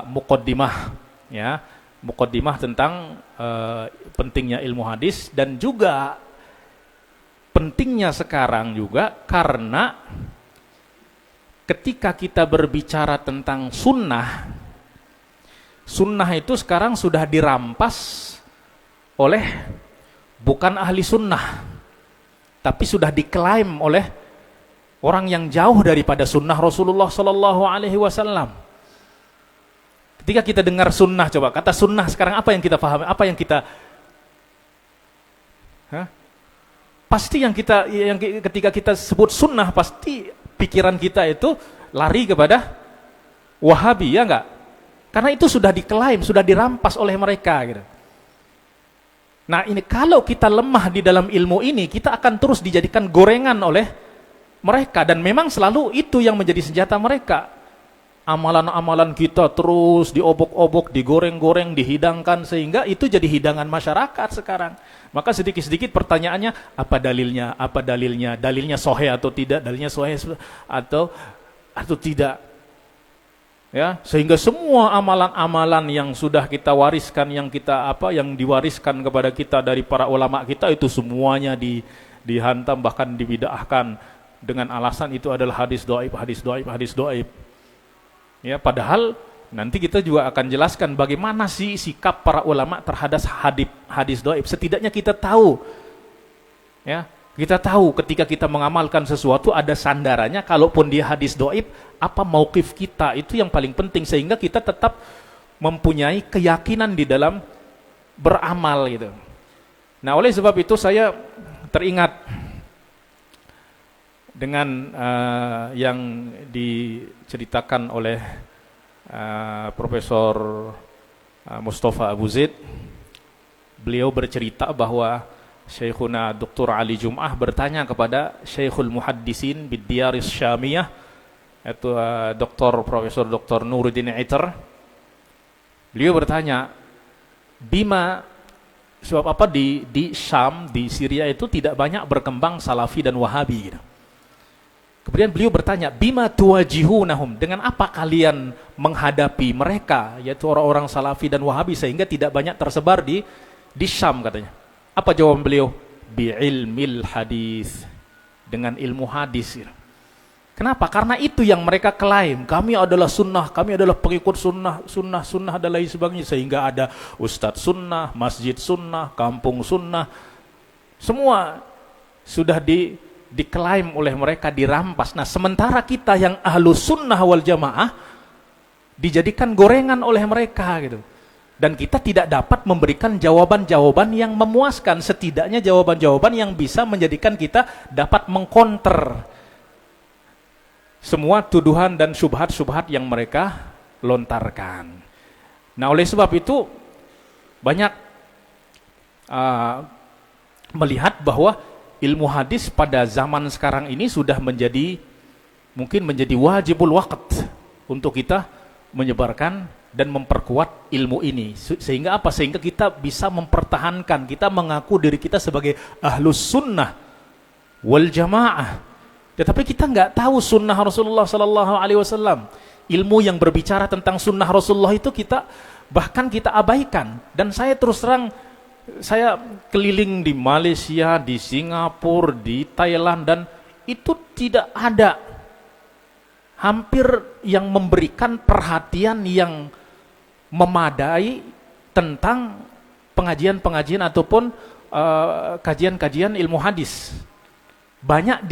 muqaddimah, ya, muqaddimah tentang pentingnya ilmu hadis dan juga pentingnya sekarang juga karena ketika kita berbicara tentang sunnah, sunnah itu sekarang sudah dirampas oleh bukan ahli sunnah, tapi sudah diklaim oleh orang yang jauh daripada sunnah Rasulullah Sallallahu Alaihi Wasallam. Ketika kita dengar sunnah, coba kata sunnah sekarang apa yang kita pahami, apa yang kita, pasti yang ketika kita sebut sunnah pasti pikiran kita itu lari kepada Wahabi, ya enggak? Karena itu sudah diklaim, sudah dirampas oleh mereka gitu. Nah ini kalau kita lemah di dalam ilmu ini, kita akan terus dijadikan gorengan oleh mereka dan memang selalu itu yang menjadi senjata mereka. Amalan-amalan kita terus diobok-obok, digoreng-goreng, dihidangkan sehingga itu jadi hidangan masyarakat sekarang. Maka sedikit-sedikit pertanyaannya, apa dalilnya? Apa dalilnya? Dalilnya sahih atau tidak? Dalilnya sahih atau tidak? Ya, sehingga semua amalan-amalan yang sudah kita wariskan, yang diwariskan kepada kita dari para ulama kita itu semuanya dihantam bahkan dibid'ahkan dengan alasan itu adalah hadis dhaif, hadis dhaif, hadis dhaif. Ya, padahal nanti kita juga akan jelaskan bagaimana sih sikap para ulama terhadap hadis dhaif. Setidaknya kita tahu, ya, kita tahu ketika kita mengamalkan sesuatu ada sandarannya. Kalaupun dia hadis dhaif, apa mauqif kita, itu yang paling penting sehingga kita tetap mempunyai keyakinan di dalam beramal gitu. Nah, oleh sebab itu saya teringat dengan yang diceritakan oleh Profesor Mustafa Abu Zaid. Beliau bercerita bahwa Syekhuna Dr. Ali Jum'ah bertanya kepada Syekhul Muhaddisin Bid-Diyaris Syamiyah, yaitu Profesor Dr. Nuruddin Itar. Beliau bertanya, sebab apa di Syam, di Syria itu tidak banyak berkembang Salafi dan Wahabi gitu. Kemudian beliau bertanya, bima tuwajihunahum, dengan apa kalian menghadapi mereka, yaitu orang-orang Salafi dan Wahabi sehingga tidak banyak tersebar di Syam katanya. Apa jawaban beliau? Bi'ilmil hadis, dengan ilmu hadis. Kenapa? Karena itu yang mereka klaim, kami adalah sunnah, kami adalah pengikut sunnah dan lain sebagainya, sehingga ada ustadz sunnah, masjid sunnah, kampung sunnah, semua sudah diklaim oleh mereka, dirampas. Nah, sementara kita yang ahlus sunnah wal jamaah dijadikan gorengan oleh mereka gitu. Dan kita tidak dapat memberikan jawaban-jawaban yang memuaskan, setidaknya jawaban-jawaban yang bisa menjadikan kita dapat mengkonter semua tuduhan dan syubhat-syubhat yang mereka lontarkan. Nah, oleh sebab itu banyak melihat bahwa ilmu hadis pada zaman sekarang ini sudah mungkin menjadi wajibul waqt untuk kita menyebarkan dan memperkuat ilmu ini. Sehingga apa? Sehingga kita bisa mempertahankan, kita mengaku diri kita sebagai ahlus sunnah wal jamaah. Tetapi kita nggak tahu sunnah Rasulullah Sallallahu Alaihi Wasallam. Ilmu yang berbicara tentang sunnah Rasulullah itu bahkan kita abaikan. Dan saya terus terang, saya keliling di Malaysia, di Singapura, di Thailand, dan itu tidak ada hampir yang memberikan perhatian yang memadai tentang pengajian-pengajian ataupun kajian-kajian ilmu hadis. Banyak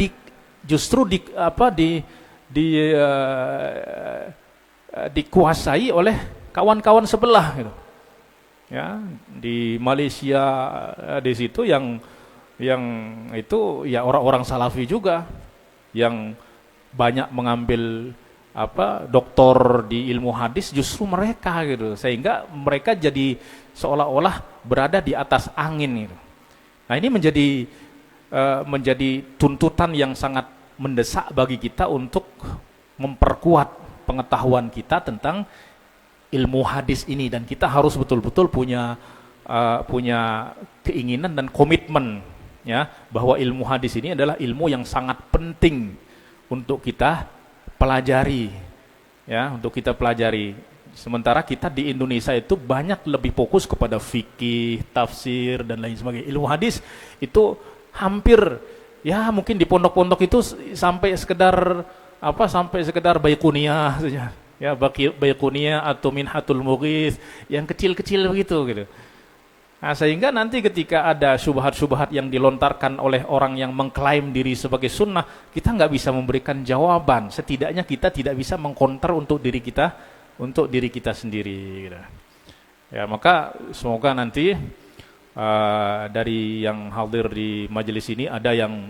dikuasai oleh kawan-kawan sebelah gitu. Ya, di Malaysia di situ yang itu ya orang-orang salafi juga yang banyak mengambil doktor di ilmu hadis, justru mereka gitu, sehingga mereka jadi seolah-olah berada di atas angin gitu. Nah, ini menjadi tuntutan yang sangat mendesak bagi kita untuk memperkuat pengetahuan kita tentang ilmu hadis ini, dan kita harus betul-betul punya keinginan dan komitmen ya bahwa ilmu hadis ini adalah ilmu yang sangat penting untuk kita pelajari ya, untuk kita pelajari. Sementara kita di Indonesia itu banyak lebih fokus kepada fikih, tafsir dan lain sebagainya. Ilmu hadis itu hampir ya mungkin di pondok-pondok itu sampai sekedar Baiquniyah saja. Ya, Baiquniyah atau Minhatul Mughith yang kecil-kecil begitu gitu. Nah, sehingga nanti ketika ada syubhat-syubhat yang dilontarkan oleh orang yang mengklaim diri sebagai sunnah, kita nggak bisa memberikan jawaban. Setidaknya kita tidak bisa mengkonter untuk diri kita sendiri gitu. Ya, maka semoga nanti dari yang hadir di majelis ini ada yang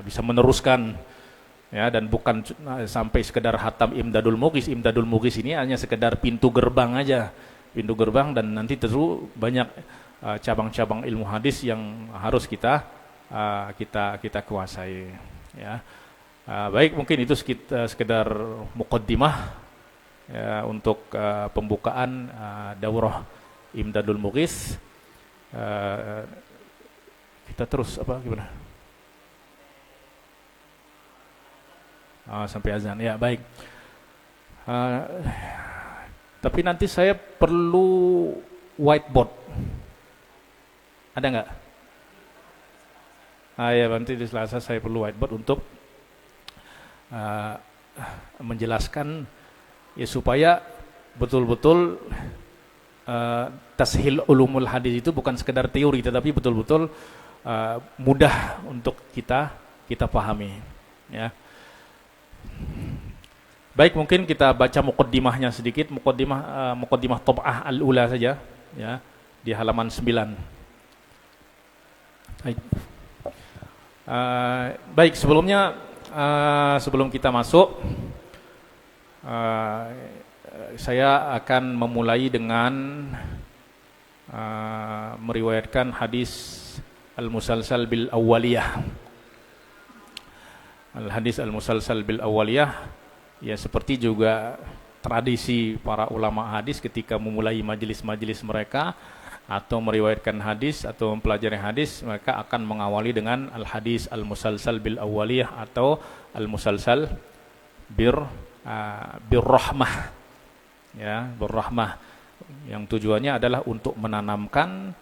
bisa meneruskan ya, dan bukan sampai sekedar hatam Imdadul Mughis. Imdadul Mughis ini hanya sekedar pintu gerbang aja, dan nanti tentu banyak cabang-cabang ilmu hadis yang harus kita kuasai ya. Baik, mungkin itu sekedar muqaddimah ya, untuk pembukaan daurah Imdadul Mughis. Kita terus gimana? Sampai azan ya, baik. Tapi nanti saya perlu whiteboard. Ada nggak? Ya, nanti di Selasa saya perlu whiteboard untuk menjelaskan ya, supaya betul-betul tashil ulumul hadis itu bukan sekedar teori, tetapi betul-betul mudah untuk kita pahami ya. Baik, mungkin kita baca muqaddimahnya sedikit, muqaddimah Tab'ah al-Ula saja ya, di halaman 9. Baik, sebelum kita masuk, saya akan memulai dengan meriwayatkan hadis al-musalsal bil awwaliyah. Al-hadis al-musalsal bil awwaliyah ya, seperti juga tradisi para ulama hadis ketika memulai majelis-majelis mereka atau meriwayatkan hadis atau mempelajari hadis, mereka akan mengawali dengan al-hadis al-musalsal bil awwaliyah atau al-musalsal bir rahmah ya, berrahmah, yang tujuannya adalah untuk menanamkan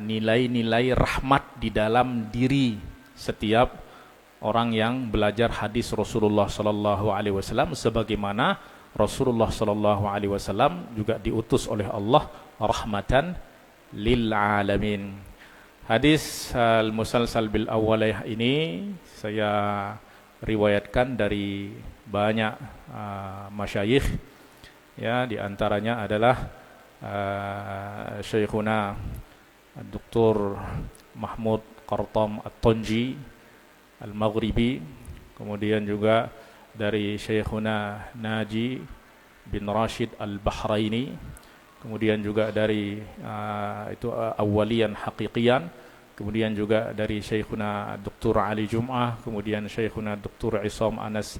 nilai-nilai rahmat di dalam diri setiap orang yang belajar hadis Rasulullah sallallahu alaihi wasallam, sebagaimana Rasulullah sallallahu alaihi wasallam juga diutus oleh Allah rahmatan lil alamin. Hadis al-musalsal bil awwaliyah ini saya riwayatkan dari banyak masyayikh ya, di antaranya adalah Syekhuna Dr. Mahmud Qartam At-Tonji Al-Maghribi, kemudian juga dari Syekhuna Naji bin Rashid Al-Bahraini, kemudian juga dari Awwaliyan Haqiqiyan, kemudian juga dari Syekhuna Dr. Ali Jum'ah, kemudian Syekhuna Dr. Isam Anas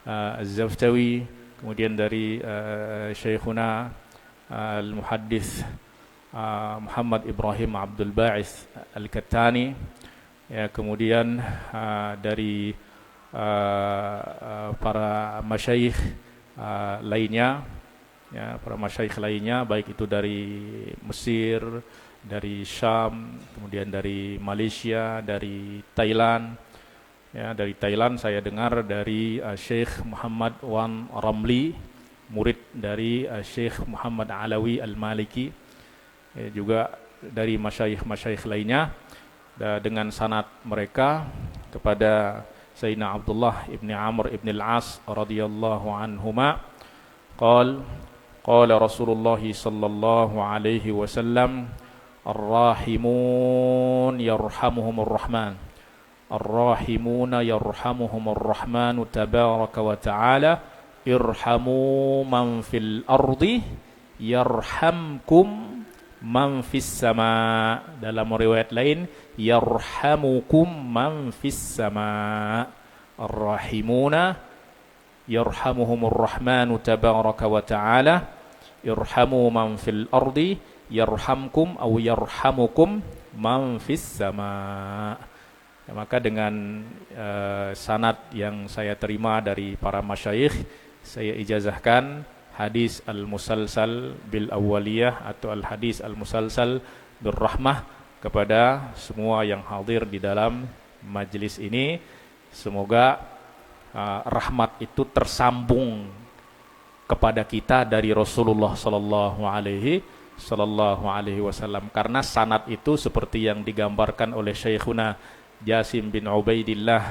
Az-Zaftawi, kemudian dari Syekhuna Al-Muhaddits Muhammad Ibrahim Abdul Ba'is Al-Kattani, ya, kemudian dari para masyayikh lainnya, ya, para masyayikh lainnya, baik itu dari Mesir, dari Syam, kemudian dari Malaysia, dari Thailand. Ya, dari Thailand saya dengar dari Syekh Muhammad Wan Ramli, murid dari Syekh Muhammad Alawi Al-Maliki, ya, juga dari masyayikh lainnya, dengan sanad mereka kepada Sayyidina Abdullah ibn Amr ibn al-As radhiyallahu anhuma, qala Rasulullah sallallahu alaihi wasallam, ar-rahimun yarhamuhumur rahman, ar-rahimuna yarhamuhumur rahmanu tabaraka wa ta'ala, irhamu man fil ardi yarhamkum man fis sama. Dalam riwayat lain, yarhamukum man fis sama. Ar-rahimuna yarhamuhumur rahmanu tabaraka wa ta'ala, irhamu man fil ardi yarhamkum aw yarhamukum man fis sama. Ya, maka dengan sanad yang saya terima dari para masyayikh, saya ijazahkan hadis al-musalsal bil awwaliyah atau al-hadis al-musalsal bil rahmah kepada semua yang hadir di dalam majlis ini. Semoga rahmat itu tersambung kepada kita dari Rasulullah sallallahu alaihi wasallam, karena sanad itu seperti yang digambarkan oleh Syekhuna Jasim bin Ubaidillah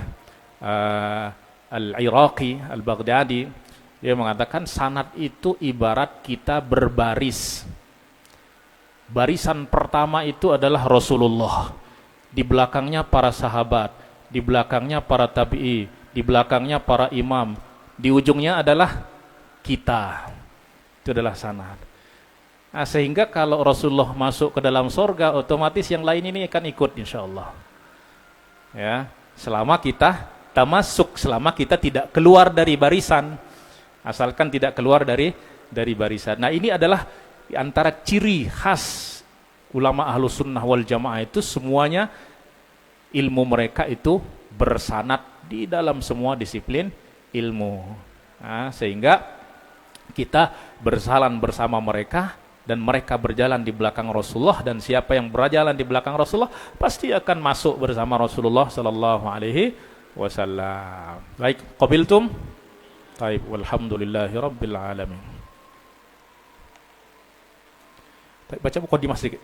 al-Iraqi al-Baghdadi. Dia mengatakan sanad itu ibarat kita berbaris. Barisan pertama itu adalah Rasulullah, di belakangnya para sahabat, di belakangnya para tabi'i, di belakangnya para imam, di ujungnya adalah kita. Itu adalah sanad. Nah, sehingga kalau Rasulullah masuk ke dalam surga, otomatis yang lain ini akan ikut insyaallah. Ya, selama kita tamasuk, selama kita tidak keluar dari barisan. Asalkan tidak keluar dari barisan. Nah, ini adalah antara ciri khas ulama Ahlus Sunnah wal Jamaah, itu semuanya ilmu mereka itu bersanad di dalam semua disiplin ilmu. Nah, sehingga kita berjalan bersama mereka dan mereka berjalan di belakang Rasulullah, dan siapa yang berjalan di belakang Rasulullah pasti akan masuk bersama Rasulullah sallallahu alaihi wasallam. Baik, qabiltum? Taib, walhamdulillahi rabbil alamin. Baca muqaddimah sedikit.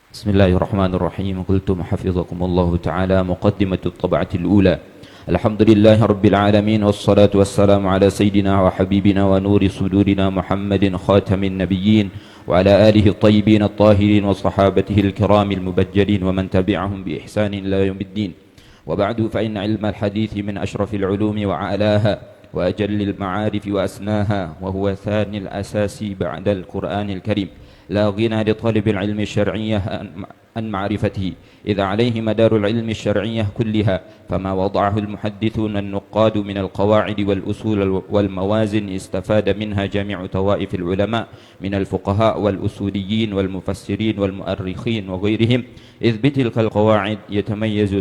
Bismillahirrahmanirrahim. Qultum hafizakumullahu ta'ala, muqaddimatu at-tab'ati al-ula. Alhamdulillahi rabbil alamin, wassalatu wassalamu ala sayyidina wa habibina wa nuri sudurina Muhammadin khatamin nabiyyin wa ala alihi at-tayyibin at-tahirin wa sahabatihi al-kiramil mubajjalin wa man tabi'ahum bi ihsanin ila yaumiddin. وبعد فإن علم الحديث من أشرف العلوم وأعلاها وأجل المعارف وأسناها، وهو ثاني الأساس بعد القرآن الكريم، لا غنى لطالب العلم الشرعية عن معرفته، إذ عليه مدار العلم الشرعية كلها، فما وضعه المحدثون النقاد من القواعد والأصول والموازن استفاد منها جميع طوائف العلماء من الفقهاء والأصوليين والمفسرين والمؤرخين وغيرهم، إذ بتلك القواعد يتميز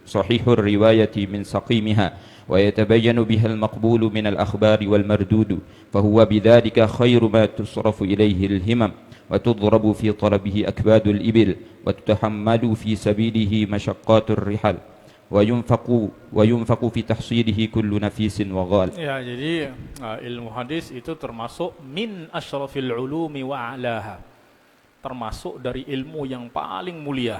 صحيح الرواية من سقيمها، ويتبين بها المقبول من الأخبار والمردود، فهو بذلك خير ما تصرف إليه الهمم، وتضرب في طلبه أكباد الإبل، وتتحمل في سبيله مشقات الرحل، وينفق في تحصيله كل نفيس وغال. Ya, jadi ilmu hadis itu termasuk min asyrafil ulumi wa a'laha, termasuk dari ilmu yang paling mulia.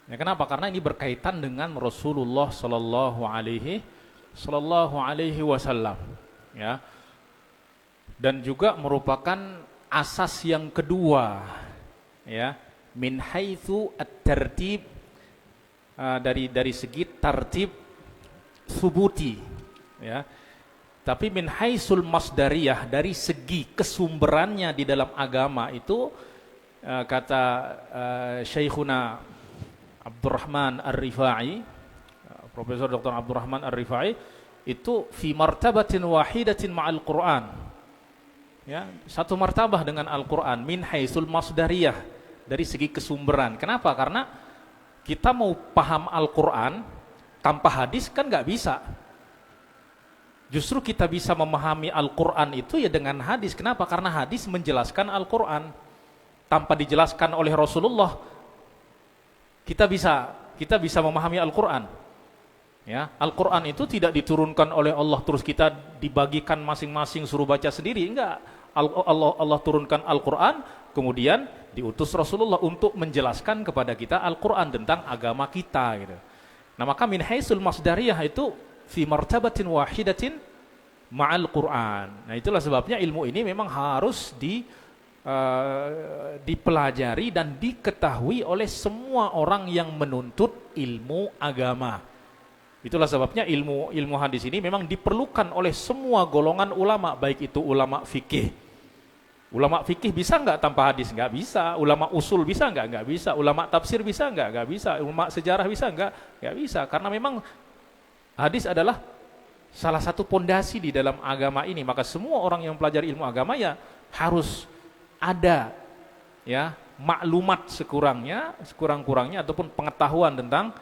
Ya, kenapa? Karena ini berkaitan dengan Rasulullah sallallahu alaihi wasallam, ya. Dan juga merupakan asas yang kedua, ya, min haitsu at-tartib, dari segi tartib subuti, ya. Tapi min haitsul masdariyah, dari segi kesumberannya di dalam agama itu, kata Syekhuna Abdurrahman Ar-Rifai, Profesor Dr. Abdurrahman Ar-Rifai, itu fi martabatin wahidatin ma'al Quran, ya, satu martabah dengan Al-Quran, min haitsul masdariyah, dari segi kesumberan. Kenapa? Karena kita mau paham Al-Quran tanpa hadis kan nggak bisa. Justru kita bisa memahami Al-Quran itu ya dengan hadis. Kenapa? Karena hadis menjelaskan Al-Quran. Tanpa dijelaskan oleh Rasulullah, kita bisa memahami Al-Quran. Ya, Al-Quran itu tidak diturunkan oleh Allah terus kita dibagikan masing-masing suruh baca sendiri. Enggak. Allah turunkan Al-Quran, kemudian diutus Rasulullah untuk menjelaskan kepada kita Al-Quran tentang agama kita. Gitu. Nah maka min haisul masdariyah itu fi martabatin wahidatin ma'al Quran. Nah itulah sebabnya ilmu ini memang harus dipelajari dan diketahui oleh semua orang yang menuntut ilmu agama. Itulah sebabnya ilmu hadis ini memang diperlukan oleh semua golongan ulama, baik itu ulama fikih. Ulama fikih bisa nggak tanpa hadis? Nggak bisa. Ulama usul bisa nggak? Nggak bisa. Ulama tafsir bisa nggak? Nggak bisa. Ulama sejarah bisa nggak? Nggak bisa. Karena memang hadis adalah salah satu pondasi di dalam agama ini. Maka semua orang yang pelajari ilmu agama ya harus ada ya maklumat sekurang-kurangnya ataupun pengetahuan tentang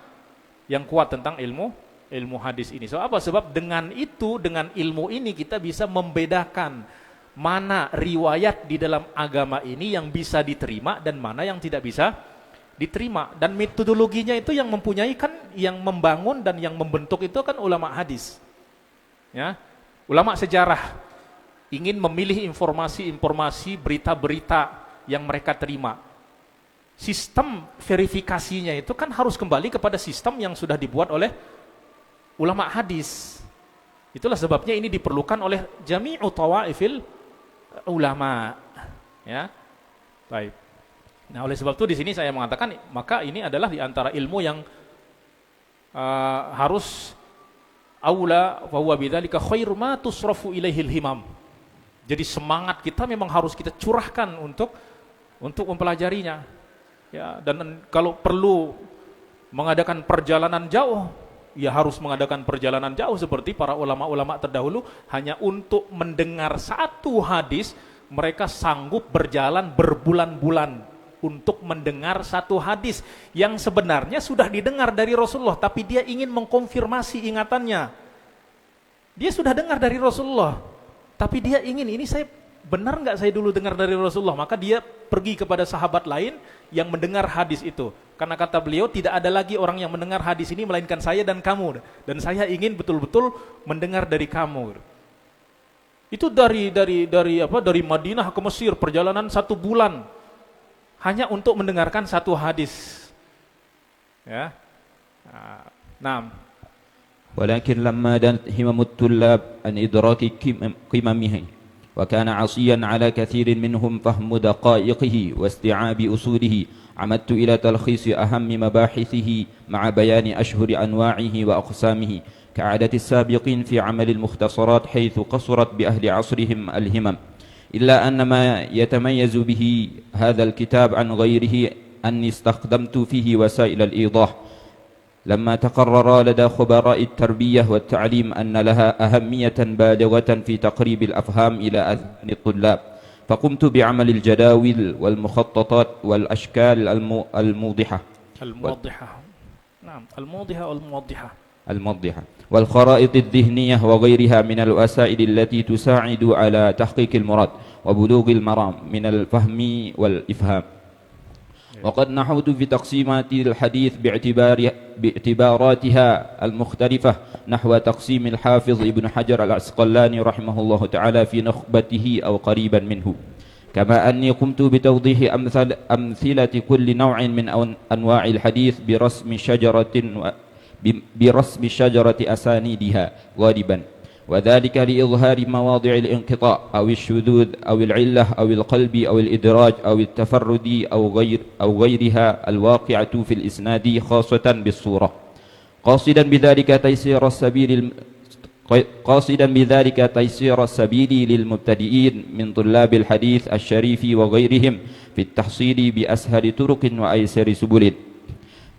yang kuat tentang ilmu hadis ini. So apa? Sebab dengan ilmu ini kita bisa membedakan mana riwayat di dalam agama ini yang bisa diterima dan mana yang tidak bisa diterima. Dan metodologinya itu yang mempunyai kan, yang membangun dan yang membentuk itu kan ulama hadis. Ya, ulama sejarah ingin memilih informasi-informasi, berita-berita yang mereka terima. Sistem verifikasinya itu kan harus kembali kepada sistem yang sudah dibuat oleh ulama hadis. Itulah sebabnya ini diperlukan oleh jami'u tawaifil ulama. Ya, baik. Nah, oleh sebab itu di sini saya mengatakan maka ini adalah di antara ilmu yang harus aula wa huwa bidzalika khairu ma tusrafu ilaihil himam. Jadi semangat kita memang harus kita curahkan untuk mempelajarinya. Ya, dan kalau perlu mengadakan perjalanan jauh, ya harus mengadakan perjalanan jauh seperti para ulama-ulama terdahulu hanya untuk mendengar satu hadis, mereka sanggup berjalan berbulan-bulan untuk mendengar satu hadis yang sebenarnya sudah didengar dari Rasulullah, tapi dia ingin mengkonfirmasi ingatannya. Dia sudah dengar dari Rasulullah, tapi dia ingin, ini saya benar nggak saya dulu dengar dari Rasulullah? Maka dia pergi kepada sahabat lain yang mendengar hadis itu. Karena kata beliau, tidak ada lagi orang yang mendengar hadis ini melainkan saya dan kamu. Dan saya ingin betul-betul mendengar dari kamu. Itu dari Madinah ke Mesir, perjalanan 1 bulan hanya untuk mendengarkan satu hadis. Ya. Nah. ولكن لما دنت همم الطلاب عن إدراك قممه وكان عصيا على كثير منهم فهم دقائقه واستيعاب أصوله عمدت إلى تلخيص أهم مباحثه مع بيان أشهر أنواعه وأقسامه كعادة السابقين في عمل المختصرات حيث قصرت بأهل عصرهم الهمم إلا أن ما يتميز به هذا الكتاب عن غيره أني استخدمت فيه وسائل الإيضاح لما تقرر لدى خبراء التربية والتعليم أن لها أهمية بالغة في تقريب الأفهام إلى أذهان الطلاب فقمت بعمل الجداول والمخططات والأشكال الموضحة والخرائط الذهنية وغيرها من الوسائل التي تساعد على تحقيق المراد وبلوغ المرام من الفهم والإفهام. وقد نحوت في تقسيمات الحديث باعتباراتها المختلفة نحو تقسيم الحافظ ابن حجر العسقلاني رحمه الله تعالى في نخبته أو قريبا منه كما أني قمت بتوضيح أمثلة كل نوع من أنواع الحديث برسم شجرة أسانيدها غالبا وذلك لإظهار مواضع الانقطاع أو الشذوذ أو العلة أو القلب أو الإدراج أو التفرد أو غيرها الواقعة في الإسناد خاصة بالصورة قاصدا بذلك تيسير السبيل للمبتدئين من طلاب الحديث الشريف وغيرهم في التحصيل بأسهل طرق وأيسر سبل.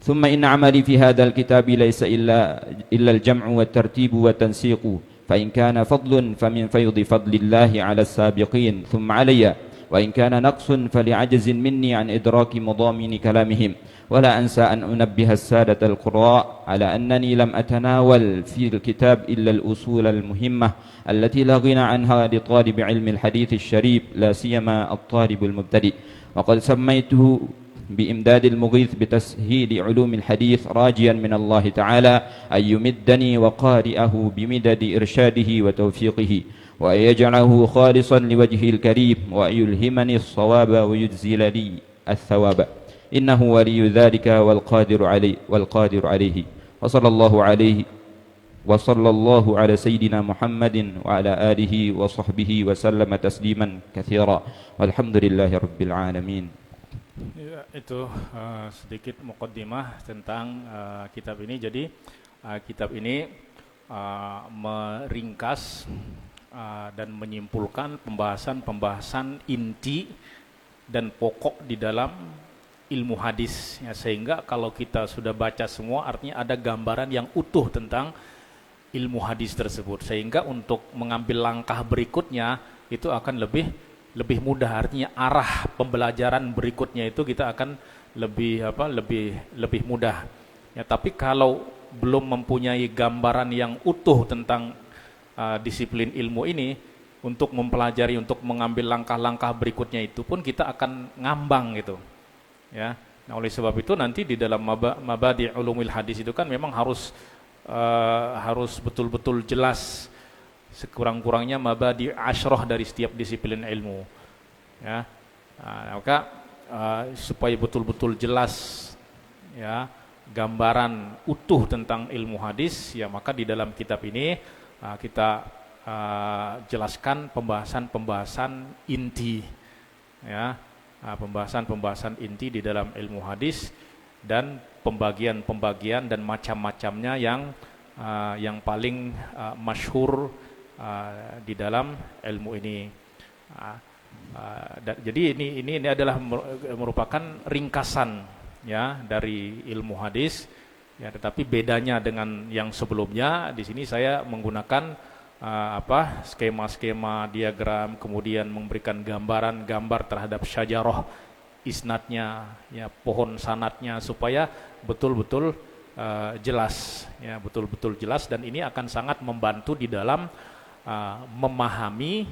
ثم إن عملي في هذا الكتاب ليس إلا الجمع والترتيب والتنسيق فإن كان فضل فمن فيض فضل الله على السابقين ثم علي وإن كان نقص فلعجز مني عن إدراك مضامين كلامهم. ولا أنسى أن أنبه السادة القراء على أنني لم أتناول في الكتاب إلا الأصول المهمة التي لا غنى عنها لطالب علم الحديث الشريف، لا سيما الطالب المبتدئ. وقد سميته بإمداد المغيث بتسهيل علوم الحديث، راجيا من الله تعالى أن يمدني وقارئه بمدد إرشاده وتوفيقه، وأن يجعله خالصا لوجهه الكريم، وأن يلهمني الصواب ويجزل لي الثواب، إنه ولي ذلك والقادر عليه. وصلى الله على سيدنا محمد وعلى آله وصحبه وسلم تسليما كثيرا، والحمد لله رب العالمين. Ya, itu sedikit muqaddimah tentang kitab ini. Jadi kitab ini meringkas dan menyimpulkan pembahasan inti dan pokok di dalam ilmu hadis, ya, sehingga kalau kita sudah baca semua artinya ada gambaran yang utuh tentang ilmu hadis tersebut, sehingga untuk mengambil langkah berikutnya itu akan lebih mudah. Artinya arah pembelajaran berikutnya itu kita akan lebih mudah. Ya, tapi kalau belum mempunyai gambaran yang utuh tentang disiplin ilmu ini, untuk mempelajari, untuk mengambil langkah-langkah berikutnya itu pun kita akan ngambang gitu. Ya. Nah, oleh sebab itu nanti di dalam Mabadi' Ulumil Hadis itu kan memang harus betul-betul jelas, sekurang-kurangnya mabadi' asyrah dari setiap disiplin ilmu, ya. Maka supaya betul-betul jelas, ya, gambaran utuh tentang ilmu hadis, ya, maka di dalam kitab ini kita jelaskan pembahasan inti, ya, pembahasan inti di dalam ilmu hadis dan pembagian dan macam-macamnya yang paling masyhur di dalam ilmu ini. Jadi ini adalah merupakan ringkasan, ya, dari ilmu hadis, ya, tetapi bedanya dengan yang sebelumnya di sini saya menggunakan skema-skema diagram, kemudian memberikan gambar terhadap syajarah isnadnya, ya, pohon sanadnya, supaya betul-betul jelas, ya, betul-betul jelas, dan ini akan sangat membantu di dalam memahami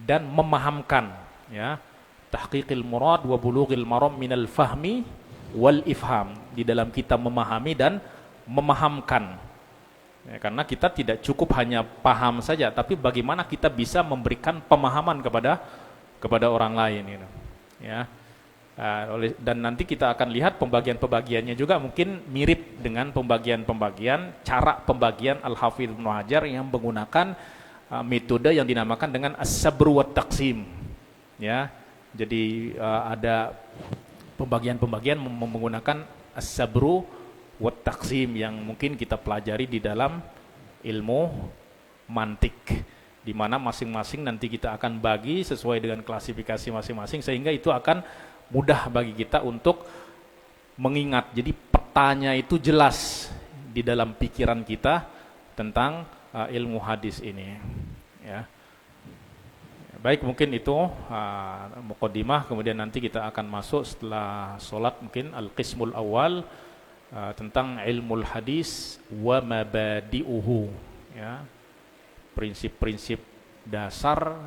dan memahamkan, ya, tahqiqil murad wa bulughil maram minal fahmi wal ifham, di dalam kita memahami dan memahamkan, ya, karena kita tidak cukup hanya paham saja, tapi bagaimana kita bisa memberikan pemahaman kepada orang lain, gitu, ya. Dan nanti kita akan lihat pembagian-pembagiannya juga mungkin mirip dengan pembagian cara pembagian Al-Hafidz Ibnu Hajar yang menggunakan metode yang dinamakan dengan as-sabru wat taqsim, ya. Jadi ada pembagian-pembagian menggunakan as-sabru wat taqsim yang mungkin kita pelajari di dalam ilmu mantik, di mana masing-masing nanti kita akan bagi sesuai dengan klasifikasi masing-masing, sehingga itu akan mudah bagi kita untuk mengingat. Jadi petanya itu jelas di dalam pikiran kita tentang ilmu hadis ini, ya. Baik, mungkin itu muqaddimah. Kemudian nanti kita akan masuk setelah sholat mungkin al-qismul awal tentang ilmu hadis wa mabadi'uhu, ya, prinsip-prinsip dasar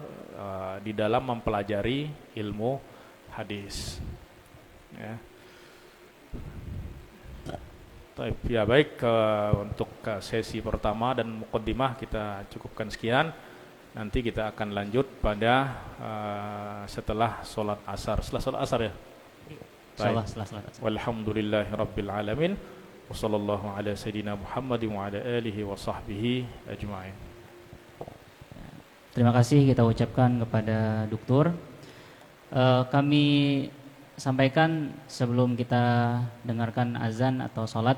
di dalam mempelajari ilmu hadis, ya. Ya, baik, untuk sesi pertama dan muqaddimah kita cukupkan sekian. Nanti kita akan lanjut pada setelah sholat asar. Setelah sholat asar, ya. Setelah sholat asar. Walhamdulillahi rabbil alamin. Wassallallahu ala sayyidina Muhammadin wa ala alihi wa sahbihi ajma'in. Terima kasih kita ucapkan kepada Doktor. Kami sampaikan sebelum kita dengarkan azan atau sholat,